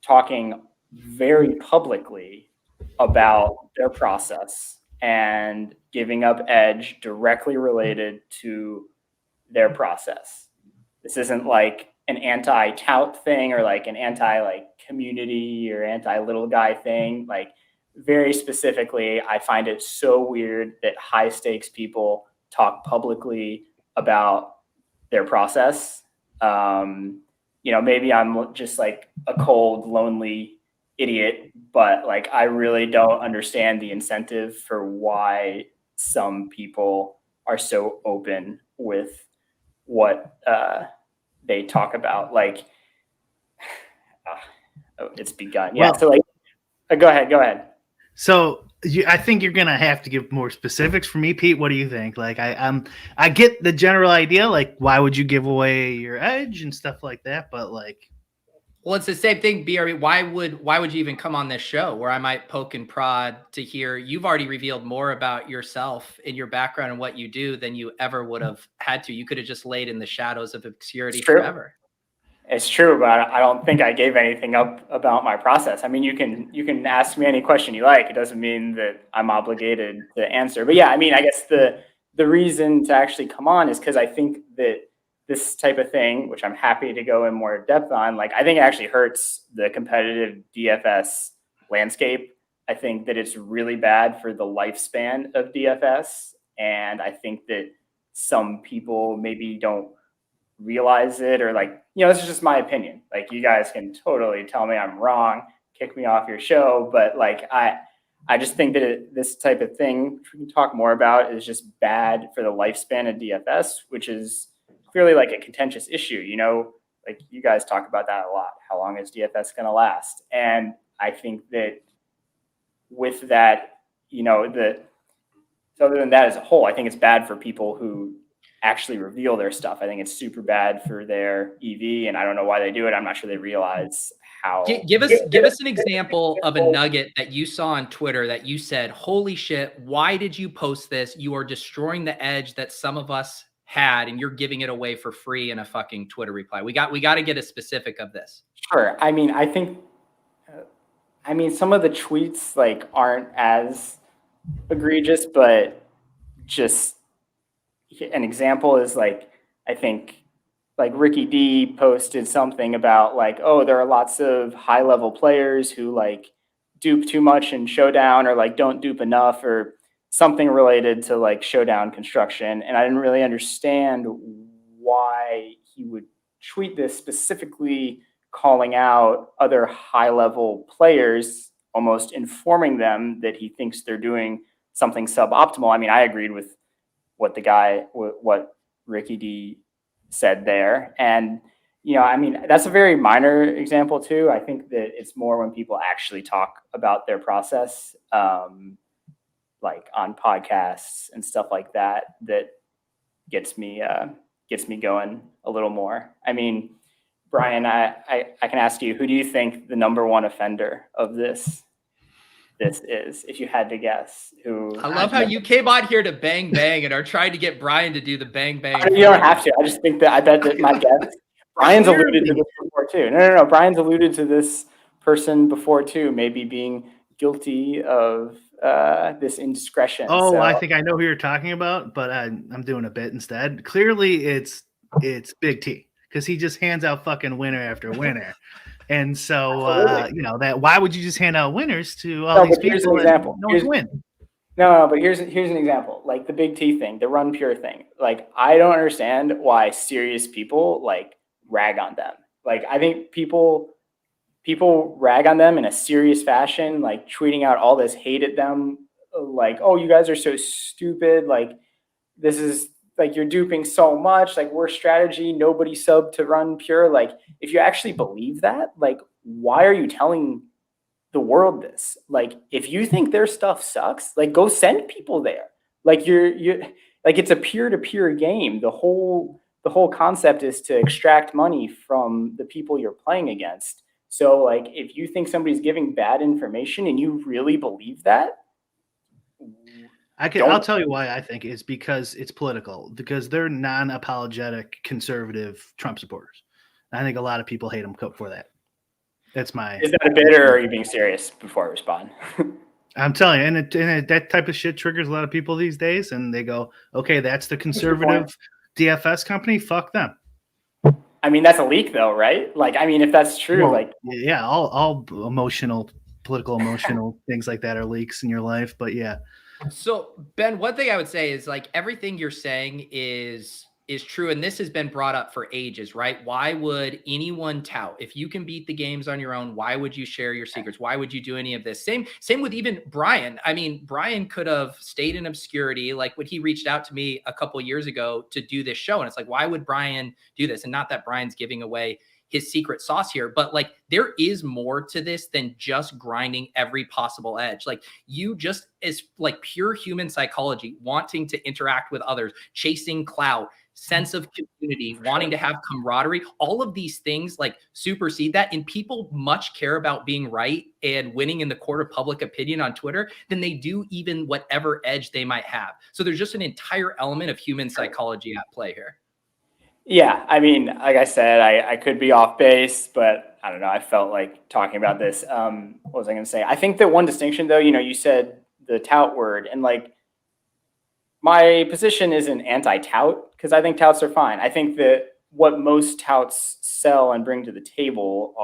Speaker 5: talking very publicly about their process and giving up edge directly related to their process. This isn't like an anti-tout thing or like an anti-like community or anti-little guy thing. Like, very specifically, I find it so weird that high stakes people talk publicly about their process. Maybe I'm just like a cold, lonely idiot, but like I really don't understand the incentive for why some people are so open with what they talk about. Like, it's begun. Yeah. Well, so like, go ahead.
Speaker 3: So I think you're gonna have to give more specifics for me, Pete. What do you think? Like, I get the general idea. Like, why would you give away your edge and stuff like that? But like,
Speaker 1: well, it's the same thing, BRB. Why would you even come on this show where I might poke and prod to hear? You've already revealed more about yourself and your background and what you do than you ever would have had to. You could have just laid in the shadows of obscurity forever.
Speaker 5: It's true, but I don't think I gave anything up about my process. I mean, you can ask me any question you like. It doesn't mean that I'm obligated to answer. But yeah, I mean, I guess the reason to actually come on is because I think that this type of thing, which I'm happy to go in more depth on, like I think it actually hurts the competitive DFS landscape. I think that it's really bad for the lifespan of DFS. And I think that some people maybe don't realize it, or like, this is just my opinion. Like, you guys can totally tell me I'm wrong, kick me off your show. But like, I just think that this type of thing, which we can talk more about, is just bad for the lifespan of DFS, which is clearly like a contentious issue. Like you guys talk about that a lot. How long is DFS going to last? And I think that with that, so other than that as a whole, I think it's bad for people who actually reveal their stuff. I think it's super bad for their EV, and I don't know why they do it. I'm not sure they realize how.
Speaker 1: Give us an example of a nugget that you saw on Twitter that you said, holy shit, why did you post this? You are destroying the edge that some of us had, and you're giving it away for free in a fucking Twitter reply. We got to get a specific of this.
Speaker 5: Sure. I mean, I think some of the tweets like aren't as egregious, but just an example is like, I think like Ricky D posted something about like, oh, there are lots of high level players who like dupe too much in Showdown, or like don't dupe enough, or something related to like Showdown construction. And I didn't really understand why he would tweet this, specifically calling out other high level players, almost informing them that he thinks they're doing something suboptimal. I mean, I agreed with what Ricky D said there. And, I mean, that's a very minor example too. I think that it's more when people actually talk about their process, like on podcasts and stuff like that, that gets me going a little more. I mean, Brian, I can ask you, who do you think the number one offender of this is, if you had to guess? Who?
Speaker 1: I love how you came on here to bang bang and are trying to get Brian to do the bang bang.
Speaker 5: You don't have to. I just think that I bet that my guess. Brian's alluded to this before too. No. Brian's alluded to this person before too, maybe being guilty of this indiscretion.
Speaker 3: Oh,
Speaker 5: so.
Speaker 3: I think I know who you're talking about, but I'm doing a bit instead. Clearly, it's Big T, because he just hands out fucking winner after winner. And so, that why would you just hand out winners to all these people that no one's win?
Speaker 5: No, but here's an example. Like the Big T thing, the Run Pure thing. Like, I don't understand why serious people like rag on them. Like, I think people rag on them in a serious fashion, like tweeting out all this hate at them. Like, oh, you guys are so stupid. Like, this is like, you're duping so much. Like, worst strategy, nobody sub to Run Pure. Like, if you actually believe that, like, why are you telling the world this? Like, if you think their stuff sucks, like, go send people there. Like, you're like, it's a peer-to-peer game. The whole concept is to extract money from the people you're playing against. So like, if you think somebody's giving bad information and you really believe that,
Speaker 3: I'll tell you why I think it's because it's political, because they're non-apologetic conservative Trump supporters. I think a lot of people hate them for that. That's my.
Speaker 5: Is that a bit, or are you being serious before I respond?
Speaker 3: I'm telling you, and that type of shit triggers a lot of people these days, and they go, okay, that's the conservative DFS company. Fuck them.
Speaker 5: I mean, that's a leak though, right? Like, I mean, if that's true, like,
Speaker 3: yeah, all political emotional things like that are leaks in your life. But yeah.
Speaker 1: So Ben, one thing I would say is like, everything you're saying is true. And this has been brought up for ages, right? Why would anyone tout? If you can beat the games on your own, why would you share your secrets? Why would you do any of this? Same with even Brian. I mean, Brian could have stayed in obscurity. Like when he reached out to me a couple of years ago to do this show. And it's like, why would Brian do this? And not that Brian's giving away his secret sauce here, but like, there is more to this than just grinding every possible edge. Like, you just, is like pure human psychology, wanting to interact with others, chasing clout, sense of community, wanting to have camaraderie, all of these things like supersede that. And people much care about being right and winning in the court of public opinion on Twitter than they do even whatever edge they might have. So there's just an entire element of human psychology at play here.
Speaker 5: Yeah, I mean, like I said, I could be off base, but I don't know. I felt like talking about this. What was I going to say? I think that one distinction, though, you said the tout word, and like my position isn't anti-tout because I think touts are fine. I think that what most touts sell and bring to the table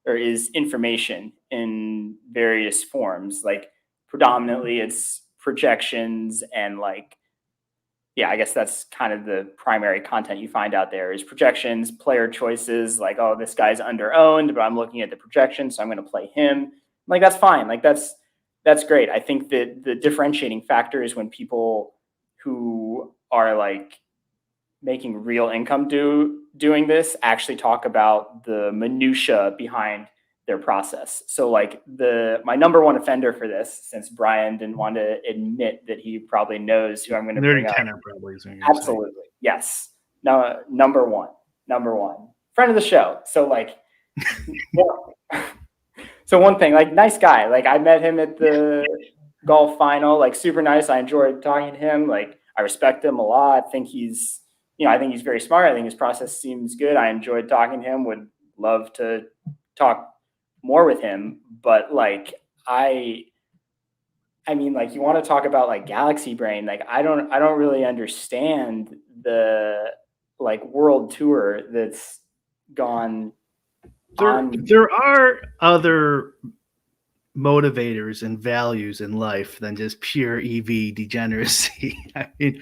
Speaker 5: is information in various forms. Like predominantly, it's projections and like yeah, I guess that's kind of the primary content you find out there is projections, player choices, like, oh, this guy's under owned, but I'm looking at the projection, so I'm going to play him. Like that's fine. Like that's great. I think that the differentiating factor is when people who are like making real income doing this actually talk about the minutia behind their process. So like my number one offender for this, since Brian didn't want to admit that he probably knows who I'm going to bring up.
Speaker 3: Probably is what you're
Speaker 5: Absolutely.
Speaker 3: saying.
Speaker 5: Yes. No, number one. Friend of the show. So like so one thing, like nice guy. Like I met him at the golf final, like super nice. I enjoyed talking to him. Like I respect him a lot. I think he's very smart. I think his process seems good. I enjoyed talking to him. Would love to talk more with him. But like I mean, like you want to talk about like galaxy brain. Like I don't really understand the like world tour that's gone on.
Speaker 3: There are other motivators and values in life than just pure EV degeneracy. I mean,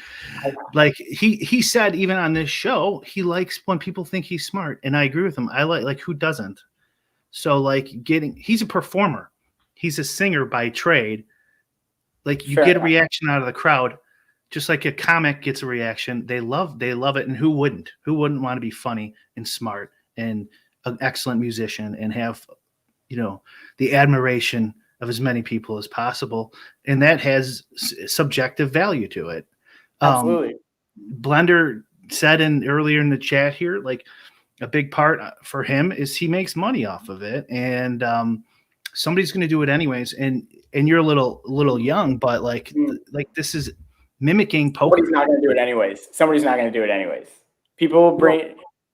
Speaker 3: like he said, even on this show, he likes when people think he's smart, and I agree with him. I like who doesn't. So like he's a performer. He's a singer by trade. Like you get a reaction out of the crowd, just like a comic gets a reaction. They love it, and who wouldn't? Who wouldn't want to be funny and smart and an excellent musician and have the admiration of as many people as possible, and that has subjective value to it.
Speaker 5: Absolutely.
Speaker 3: Blender said earlier in the chat here, like a big part for him is he makes money off of it, and somebody's going to do it anyways. And you're a little young, but like this is mimicking poker.
Speaker 5: Somebody's not going to do it anyways.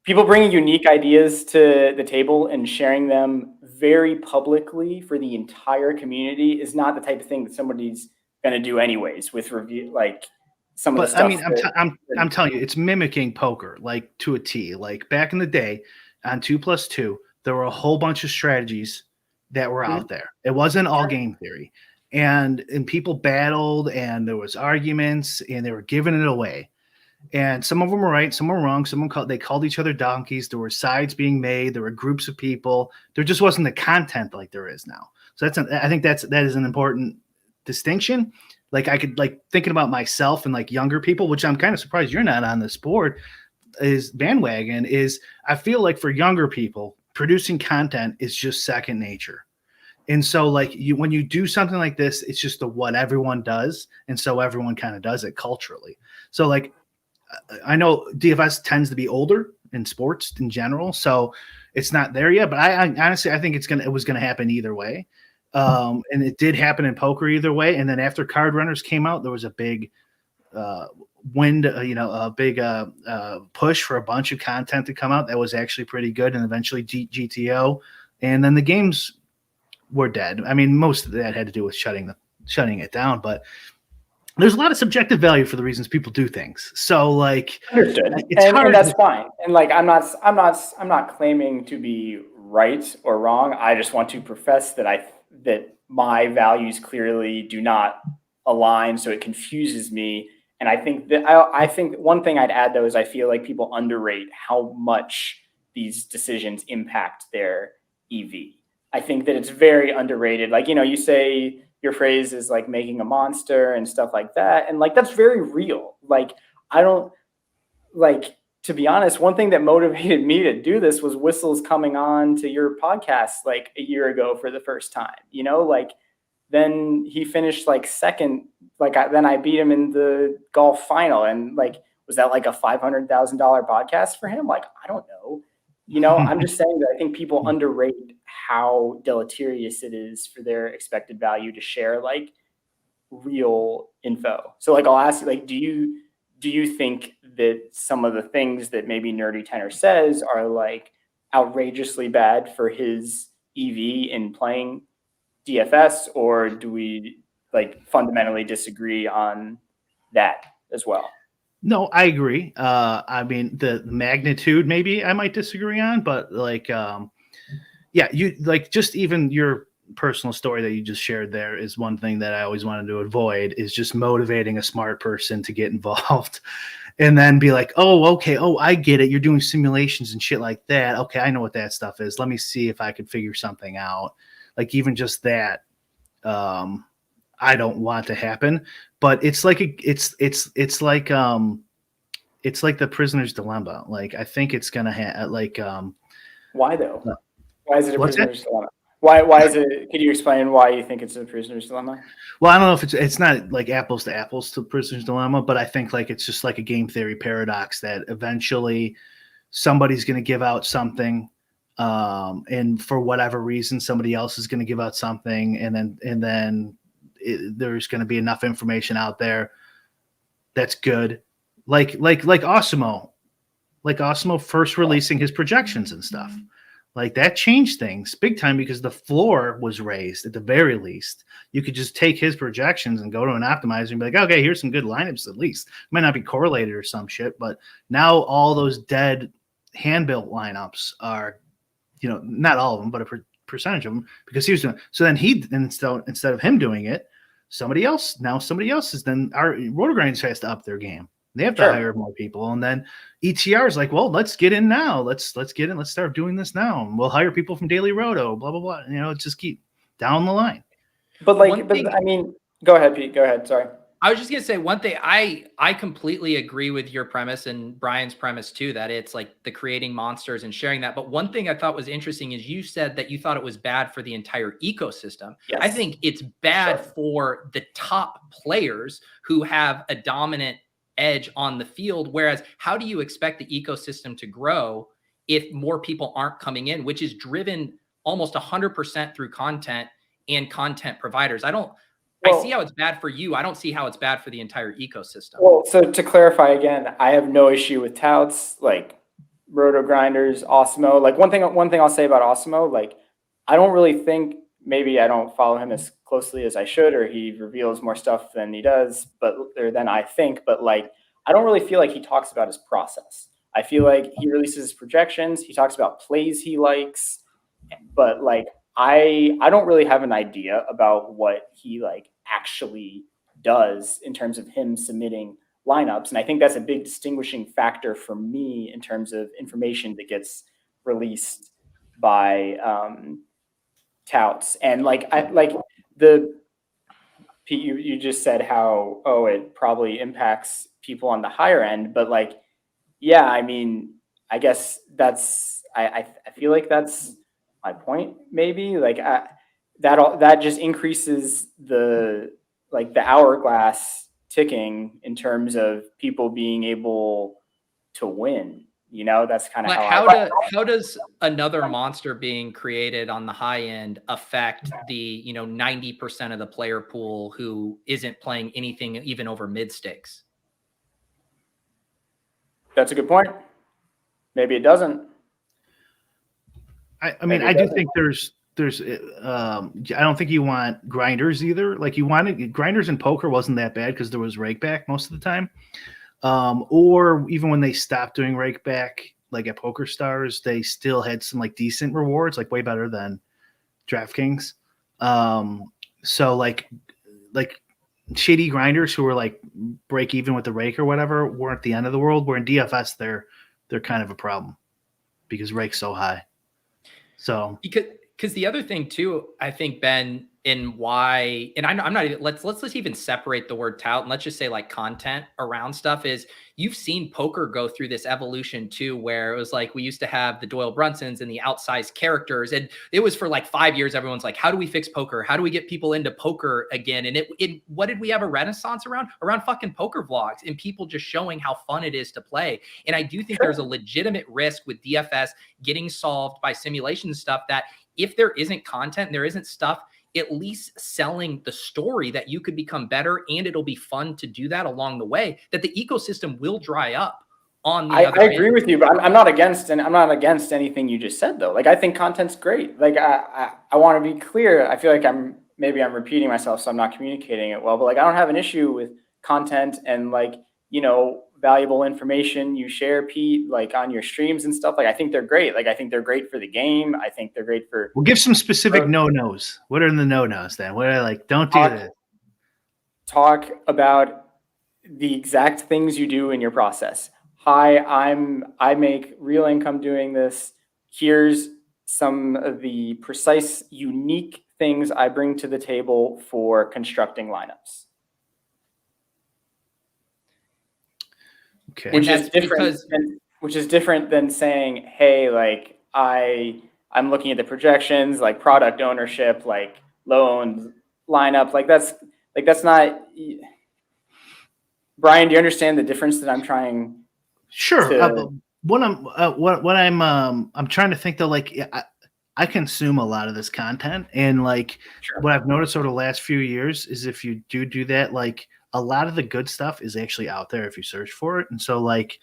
Speaker 5: People bringing unique ideas to the table and sharing them very publicly for the entire community is not the type of thing that somebody's going to do anyways with review, like some of the stuff.
Speaker 3: I mean, I'm telling you, it's mimicking poker, like to a T. Like back in the day on 2+2, there were a whole bunch of strategies that were out there. It wasn't all game theory, and people battled, and there was arguments, and they were giving it away. And some of them were right, some were wrong. They called each other donkeys. There were sides being made. There were groups of people. There just wasn't the content like there is now. So I think that is an important distinction. Like I could like thinking about myself and like younger people, which I'm kind of surprised you're not on this board, is bandwagon. Is I feel like for younger people, producing content is just second nature. And so like when you do something like this, it's just what everyone does. And so everyone kind of does it culturally. So like, I know DFS tends to be older in sports in general, so it's not there yet. But I honestly, I think it was gonna happen either way, and it did happen in poker either way. And then after Card Runners came out, there was a big push for a bunch of content to come out that was actually pretty good, and eventually GTO, and then the games were dead. I mean, most of that had to do with shutting it down, but there's a lot of subjective value for the reasons people do things. So like,
Speaker 5: understood. And that's fine. And like, I'm not claiming to be right or wrong. I just want to profess that that my values clearly do not align. So it confuses me. And I think that I think one thing I'd add though, is I feel like people underrate how much these decisions impact their EV. I think that it's very underrated. Like, you say, your phrase is like making a monster and stuff like that. And like, that's very real. Like, to be honest, one thing that motivated me to do this was Whistles coming on to your podcast like a year ago for the first time, like then he finished like second, then I beat him in the golf final. And like, was that like a $500,000 podcast for him? Like, I don't know. I'm just saying that I think people underrate how deleterious it is for their expected value to share like real info. So like, I'll ask you, like, do do you think that some of the things that maybe Nerdy Tenor says are like outrageously bad for his EV in playing DFS, or do we like fundamentally disagree on that as well?
Speaker 3: No, I agree. I mean, the magnitude maybe I might disagree on, but like, yeah, you like just even your personal story that you just shared there is one thing that I always wanted to avoid, is just motivating a smart person to get involved and then be like, oh, okay. Oh, I get it. You're doing simulations and shit like that. Okay. I know what that stuff is. Let me see if I could figure something out. Like even just that, I don't want to happen, but it's like, it's like the prisoner's dilemma. Like, I think it's going to
Speaker 5: why though? Why is it a
Speaker 3: What's
Speaker 5: prisoner's dilemma? Why is it? Could you explain why you think it's a prisoner's dilemma?
Speaker 3: Well, I don't know if it's not like apples to apples to prisoner's dilemma, but I think like it's just like a game theory paradox that eventually somebody's going to give out something, and for whatever reason, somebody else is going to give out something, and then there's going to be enough information out there that's good, like Osimo first releasing his projections and stuff. Like that changed things big time because the floor was raised at the very least. You could just take his projections and go to an optimizer and be like, okay, here's some good lineups at least. It might not be correlated or some shit, but now all those dead hand-built lineups are, not all of them, but a percentage of them, because he was doing. So then instead of him doing it, somebody else is then our RotoGrinders has to up their game. They have to hire more people. And then ETR is like, well, let's get in now. Let's get in. Let's start doing this now. And we'll hire people from Daily Roto, blah, blah, blah. Just keep down the line.
Speaker 5: But I mean, go ahead, Pete. Go ahead. Sorry.
Speaker 1: I was just going to say one thing. I completely agree with your premise and Brian's premise too, that it's like the creating monsters and sharing that. But one thing I thought was interesting is you said that you thought it was bad for the entire ecosystem.
Speaker 5: Yes.
Speaker 1: I think it's bad for the top players who have a dominant edge on the field. Whereas how do you expect the ecosystem to grow if more people aren't coming in, which is driven almost 100% through content and content providers? I see how it's bad for you. I don't see how it's bad for the entire ecosystem.
Speaker 5: Well, so to clarify again, I have no issue with touts like RotoGrinders, Osimo. Like one thing I'll say about Osimo, like I don't really think, maybe I don't follow him as closely as I should, or he reveals more stuff than he does, than I think. But like, I don't really feel like he talks about his process. I feel like he releases his projections. He talks about plays he likes, but like, I don't really have an idea about what he like actually does in terms of him submitting lineups. And I think that's a big distinguishing factor for me in terms of information that gets released by touts. And Pete, you just said how, it probably impacts people on the higher end, but like, yeah, I mean, I guess I feel like that's my point, maybe. Like that just increases the hourglass ticking in terms of people being able to win. That's kind of
Speaker 1: how does another monster being created on the high end affect the 90% of the player pool who isn't playing anything even over mid stakes?
Speaker 5: That's a good point. Maybe it doesn't.
Speaker 3: I mean, I do think there's I don't think you want grinders either. Like grinders in poker wasn't that bad because there was rake back most of the time. Or even when they stopped doing rake back, like at Poker Stars, they still had some like decent rewards, like way better than DraftKings. So like shady grinders who were like break even with the rake or whatever weren't the end of the world. Where in DFS, they're kind of a problem because rake's so high. So
Speaker 1: because the other thing too, I think, Ben, in why, and I'm not even, let's even separate the word tout and let's just say like content around stuff, is you've seen poker go through this evolution too, where it was like, we used to have the Doyle Brunsons and the outsized characters. And it was for like 5 years, everyone's like, how do we fix poker? How do we get people into poker again? And what did we have a renaissance around fucking poker vlogs and people just showing how fun it is to play. And I do think there's a legitimate risk with DFS getting solved by simulation stuff, that if there isn't content and there isn't stuff at least selling the story that you could become better, and it'll be fun to do that along the way, that the ecosystem will dry up on the other
Speaker 5: I
Speaker 1: end.
Speaker 5: agree with you, but I'm not against anything you just said though. Like, I think content's great. Like, I want to be clear. I feel like I'm repeating myself, so I'm not communicating it well, but like, I don't have an issue with content and like, valuable information you share, Pete, like on your streams and stuff. Like, I think they're great. Like, I think they're great for the game. I think they're great for.
Speaker 3: We'll give some specific no-nos. What are the no-nos then? What are like, don't do this.
Speaker 5: Talk about the exact things you do in your process. Hi, I make real income doing this. Here's some of the precise, unique things I bring to the table for constructing lineups.
Speaker 3: Okay.
Speaker 5: Which is different than saying, hey, like I'm looking at the projections, like product ownership, like loans, lineup, like that's not. Brian, do you understand the difference that I'm trying?
Speaker 3: Sure. I'm trying to think though, like I consume a lot of this content, and like what I've noticed over the last few years is if you do that, like a lot of the good stuff is actually out there if you search for it. And so like,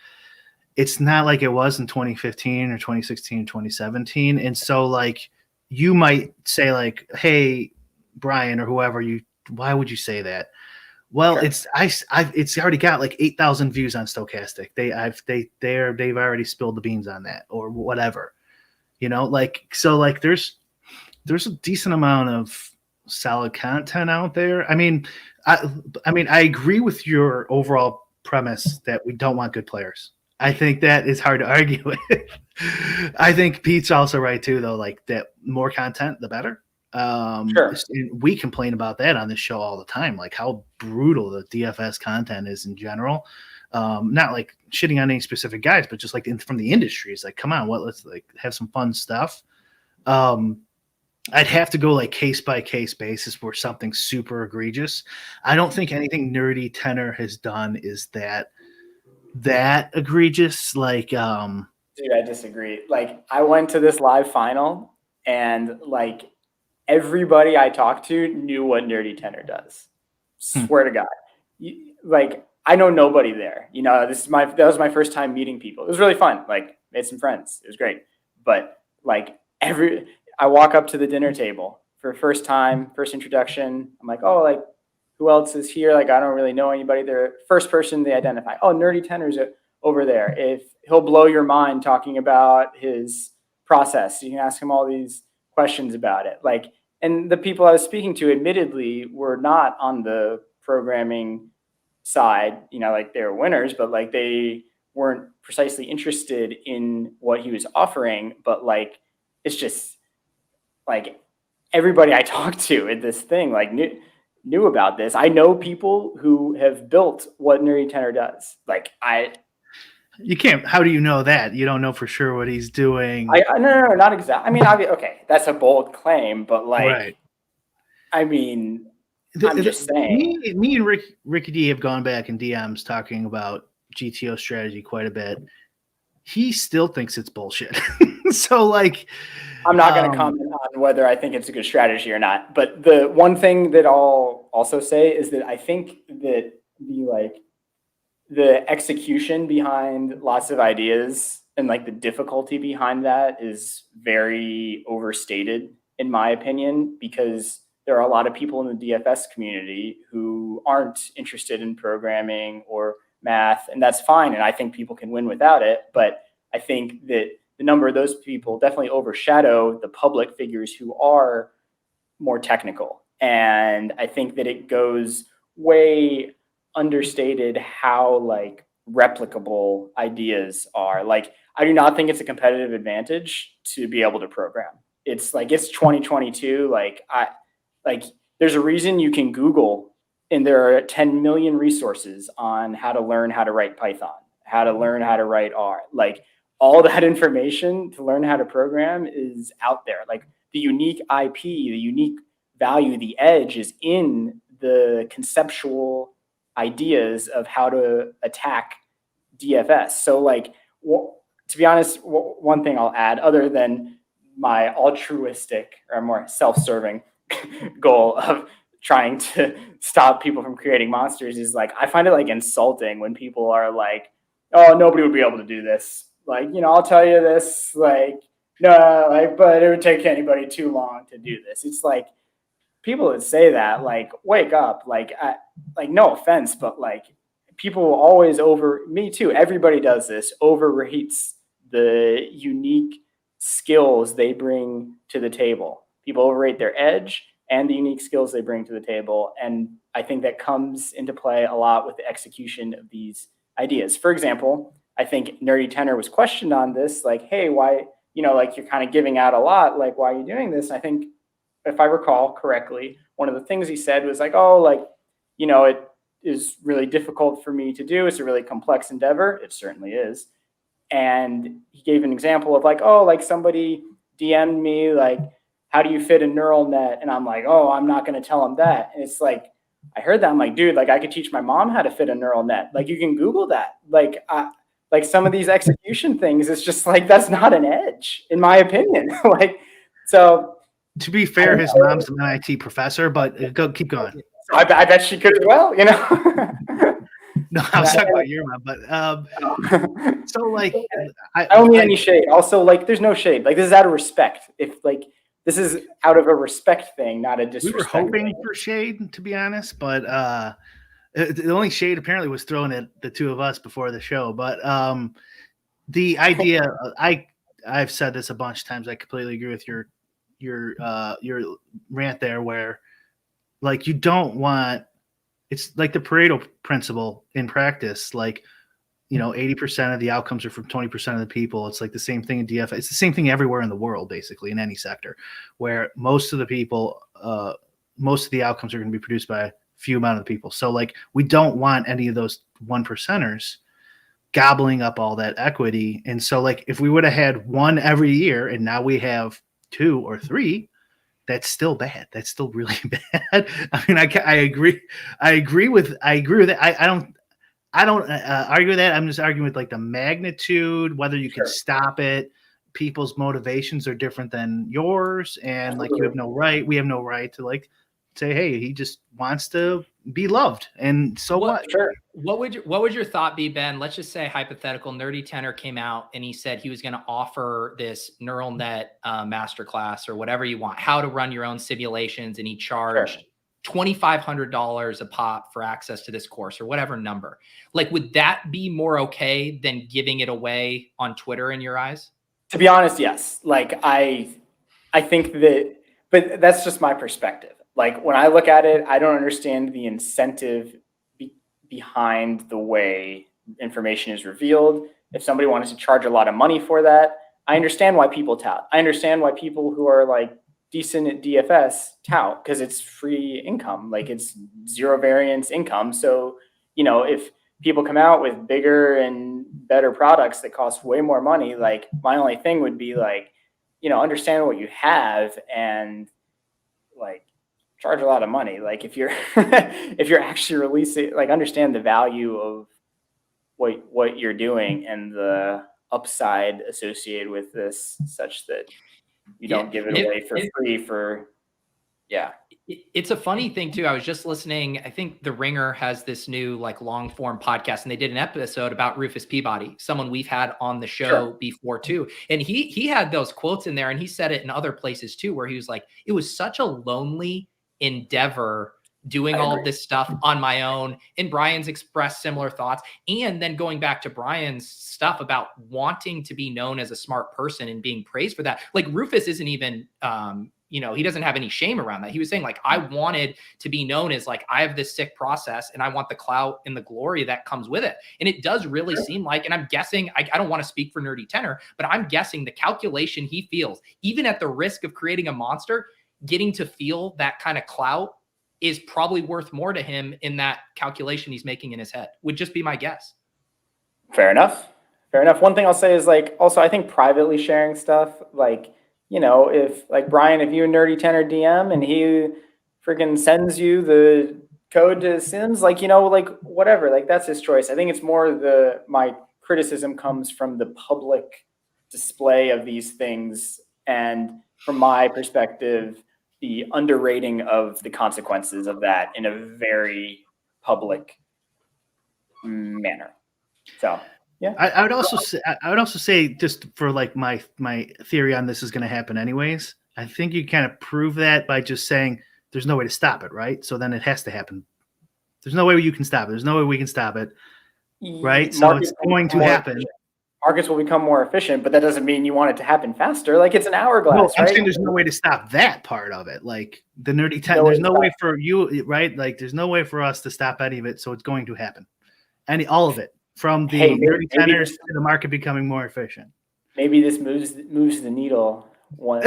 Speaker 3: it's not like it was in 2015 or 2016, 2017. And so like, you might say like, hey, Brian or whoever, why would you say that? Well, it's already got like 8,000 views on Stochastic. They've already spilled the beans on that or whatever, like, so like there's a decent amount of solid content out there. I mean, I agree with your overall premise that we don't want good players. I think that is hard to argue with. I think Pete's also right too, though, like that more content, the better. We complain about that on this show all the time, like how brutal the DFS content is in general. Not like shitting on any specific guys, but just like from the industry. It's like, come on, let's like have some fun stuff. I'd have to go like case by case basis for something super egregious. I don't think anything Nerdy Tenor has done is that egregious. Like, dude,
Speaker 5: I disagree. Like, I went to this live final and like everybody I talked to knew what Nerdy Tenor does. Swear to God. Like, I know nobody there. That was my first time meeting people. It was really fun. Like, made some friends. It was great. But like I walk up to the dinner table for first time, first introduction. I'm like, oh, like who else is here? Like, I don't really know anybody there. First person they identify. Oh, Nerdy Tenor's over there. If he'll blow your mind talking about his process, you can ask him all these questions about it. Like, and the people I was speaking to admittedly were not on the programming side, like they were winners, but like they weren't precisely interested in what he was offering. But like, it's just like everybody I talked to at this thing, like knew about this. I know people who have built what Nerdy Tenor does. Like
Speaker 3: you can't. How do you know that? You don't know for sure what he's doing.
Speaker 5: No, not exactly. I mean, okay, that's a bold claim, but like,
Speaker 3: right.
Speaker 5: I mean, I'm just saying.
Speaker 3: Me and Ricky D have gone back in DMs talking about GTO strategy quite a bit. He still thinks it's bullshit. So like,
Speaker 5: I'm not going to comment on whether I think it's a good strategy or not. But the one thing that I'll also say is that I think that the execution behind lots of ideas and like the difficulty behind that is very overstated, in my opinion, because there are a lot of people in the DFS community who aren't interested in programming or math, and that's fine. And I think people can win without it. But I think that the number of those people definitely overshadow the public figures who are more technical. And I think that it goes way understated how like replicable ideas are. Like, I do not think it's a competitive advantage to be able to program. It's like, it's 2022. Like there's a reason you can Google and there are 10 million resources on how to learn how to write Python, how to learn how to write R. Like, all that information to learn how to program is out there. Like, the unique IP, the unique value, the edge is in the conceptual ideas of how to attack DFS. So like, to be honest, one thing I'll add, other than my altruistic or more self-serving goal of trying to stop people from creating monsters is like, I find it like insulting when people are like, oh, nobody would be able to do this. Like, I'll tell you this, like, no, like, but it would take anybody too long to do this. It's like, people that say that, like, wake up. Like, no offense, but like, people will always me too. Everybody does this, overrates the unique skills they bring to the table. People overrate their edge and the unique skills they bring to the table. And I think that comes into play a lot with the execution of these ideas. For example, I think Nerdy Tenor was questioned on this, like, hey, why, like, you're kind of giving out a lot, like, why are you doing this? And I think, if I recall correctly, one of the things he said was like, oh, like, it is really difficult for me to do. It's a really complex endeavor. It certainly is. And he gave an example of like, oh, like somebody DM'd me, like, how do you fit a neural net? And I'm like, oh, I'm not going to tell him that. And it's like, I heard that. I'm like, dude, like, I could teach my mom how to fit a neural net. Like, you can Google that. Like some of these execution things, it's just like, that's not an edge, in my opinion. Like, so.
Speaker 3: To be fair, his mom's an IT professor, but keep going.
Speaker 5: I bet she could as well,
Speaker 3: No, I was talking about your mom, but so like,
Speaker 5: I don't mean any shade. Also, like, there's no shade. Like, this is out of respect. If like, this is out of a respect thing, not a disrespect.
Speaker 3: We were hoping for shade, to be honest, but the only shade apparently was thrown at the two of us before the show. But the idea, I've said this a bunch of times. I completely agree with your rant there, where like, you don't want, it's like the Pareto principle in practice. Like, 80% of the outcomes are from 20% of the people. It's like the same thing in DFS. It's the same thing everywhere in the world, basically, in any sector, where most of the people, most of the outcomes are going to be produced by a few amount of people. So like, we don't want any of those 1%ers gobbling up all that equity. And so like, if we would have had one every year and now we have 2 or 3, that's still bad. That's still really bad. I mean, I agree. I agree with that. I don't argue with that. I'm just arguing with like the magnitude, whether you can stop it. People's motivations are different than yours. And like, we have no right to like say, hey, he just wants to be loved. And so what?
Speaker 5: Sure.
Speaker 1: What would your thought be, Ben? Let's just say hypothetical Nerdy Tenor came out and he said he was going to offer this neural net masterclass or whatever you want, how to run your own simulations. And he charged $2,500 a pop for access to this course or whatever number. Like, would that be more okay than giving it away on Twitter in your eyes?
Speaker 5: To be honest, yes. Like, I think that, but that's just my perspective. Like, when I look at it, I don't understand the incentive behind the way information is revealed. If somebody wanted to charge a lot of money for that, I understand why people tout. I understand why people who are like decent at DFS tout, because it's free income. Like, it's zero variance income. So, if people come out with bigger and better products that cost way more money, like, my only thing would be like, understand what you have and like, charge a lot of money. Like, if you're if you're actually releasing, like, understand the value of what you're doing and the upside associated with this, such that you don't give it away for free for.
Speaker 1: It's a funny thing too. I was just listening. I think The Ringer has this new like long form podcast, and they did an episode about Rufus Peabody, someone we've had on the show before too. And he had those quotes in there, and he said it in other places too, where he was like, it was such a lonely endeavor doing all of this stuff on my own. And Brian's expressed similar thoughts. And then going back to Brian's stuff about wanting to be known as a smart person and being praised for that. Like, Rufus isn't even, he doesn't have any shame around that. He was saying like, I wanted to be known as like, I have this sick process and I want the clout and the glory that comes with it. And it does really seem like, and I'm guessing, I don't want to speak for Nerdy Tenor, but I'm guessing the calculation he feels, even at the risk of creating a monster, getting to feel that kind of clout is probably worth more to him in that calculation he's making in his head, would just be my guess.
Speaker 5: Fair enough. One thing I'll say is like, also, I think privately sharing stuff, like, if like Brian, if you and Nerdy Tenor DM and he freaking sends you the code to Sims, like, like whatever, like, that's his choice. I think it's more my criticism comes from the public display of these things. And from my perspective, the underrating of the consequences of that in a very public manner. So yeah,
Speaker 3: I would also say just for like my theory on this is going to happen anyways. I think you kind of prove that by just saying there's no way to stop it, right? So then it has to happen. There's no way you can stop it. There's no way we can stop it, right? So it's going to happen.
Speaker 5: Markets will become more efficient, but that doesn't mean you want it to happen faster. Like it's an hourglass,
Speaker 3: No, I'm
Speaker 5: right?
Speaker 3: saying there's no way to stop that part of it. Like the nerdy time, there's no way for you, right? Like there's no way for us to stop any of it. So it's going to happen. All of it, from the nerdy tenors to the market becoming more efficient.
Speaker 5: Maybe this moves the needle.
Speaker 3: I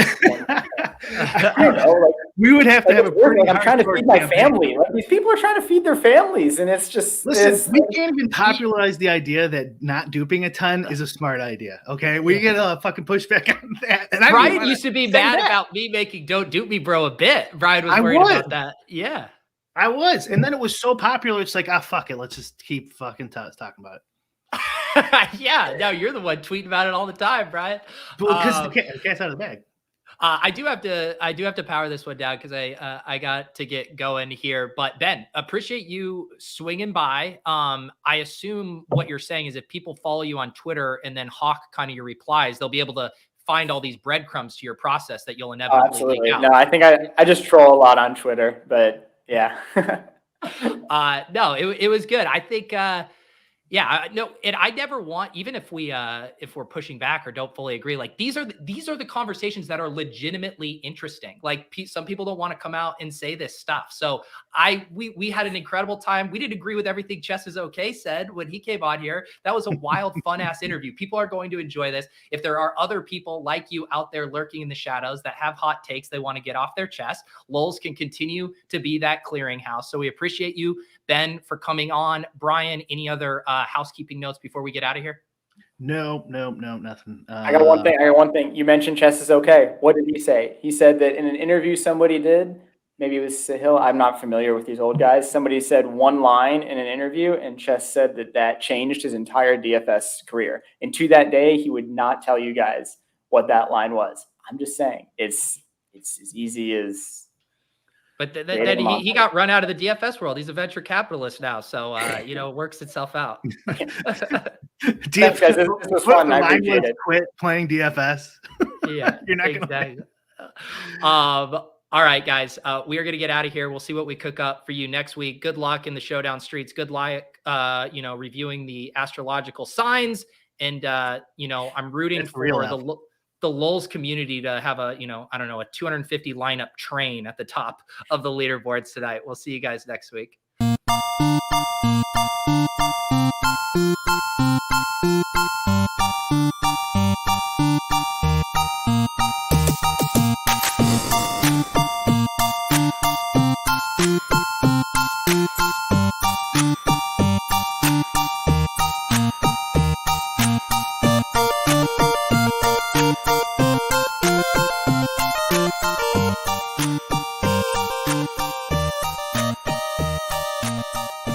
Speaker 3: don't know, like, we would have to have a pretty.
Speaker 5: I'm trying to feed my family. Like these people are trying to feed their families, and it's just
Speaker 3: listen. We can't even popularize the idea that not duping a ton is a smart idea. Okay, we get a fucking pushback on that. And
Speaker 1: Brian used to be mad about me making "Don't Dupe Me, Bro" a bit. Brian was worried about that. Yeah,
Speaker 3: I was, and then it was so popular. It's like, fuck it, let's just keep fucking talking about it.
Speaker 1: Yeah, no, you're the one tweeting about it all the time, Brian.
Speaker 3: Because the cat's out of the bag.
Speaker 1: I do have to power this one down because I got to get going here. But Ben, appreciate you swinging by. I assume what you're saying is if people follow you on Twitter and then hawk kind of your replies, they'll be able to find all these breadcrumbs to your process that you'll inevitably
Speaker 5: absolutely.
Speaker 1: leak out.
Speaker 5: No, I think I just troll a lot on Twitter, but yeah.
Speaker 1: No, it was good. I think. Yeah, no, and I never want, even if we're pushing back or don't fully agree, like these are the conversations that are legitimately interesting. Like some people don't want to come out and say this stuff. So we had an incredible time. We didn't agree with everything Chess is Okay said when he came on here. That was a wild, fun ass interview. People are going to enjoy this. If there are other people like you out there lurking in the shadows that have hot takes they want to get off their chest, Lulz can continue to be that clearinghouse. So we appreciate you, Ben, for coming on. Brian, any other housekeeping notes before we get out of here?
Speaker 3: No, nothing.
Speaker 5: I got one thing. You mentioned Chess is Okay. What did he say? He said that in an interview somebody did, maybe it was Sahil. I'm not familiar with these old guys. Somebody said one line in an interview, and Chess said that changed his entire DFS career. And to that day, he would not tell you guys what that line was. I'm just saying, it's as easy as. But
Speaker 1: then he got run out of the DFS world. He's a venture capitalist now, so it works itself out.
Speaker 3: DFS,
Speaker 5: guys, this was fun. I appreciate it.
Speaker 3: Quit playing DFS.
Speaker 1: Yeah,
Speaker 3: you're not
Speaker 1: exactly. All right, guys, we are going to get out of here. We'll see what we cook up for you next week. Good luck in the showdown streets. Good luck, reviewing the astrological signs, and I'm rooting for the Lulz community to have a 250 lineup train at the top of the leaderboards tonight. We'll see you guys next week.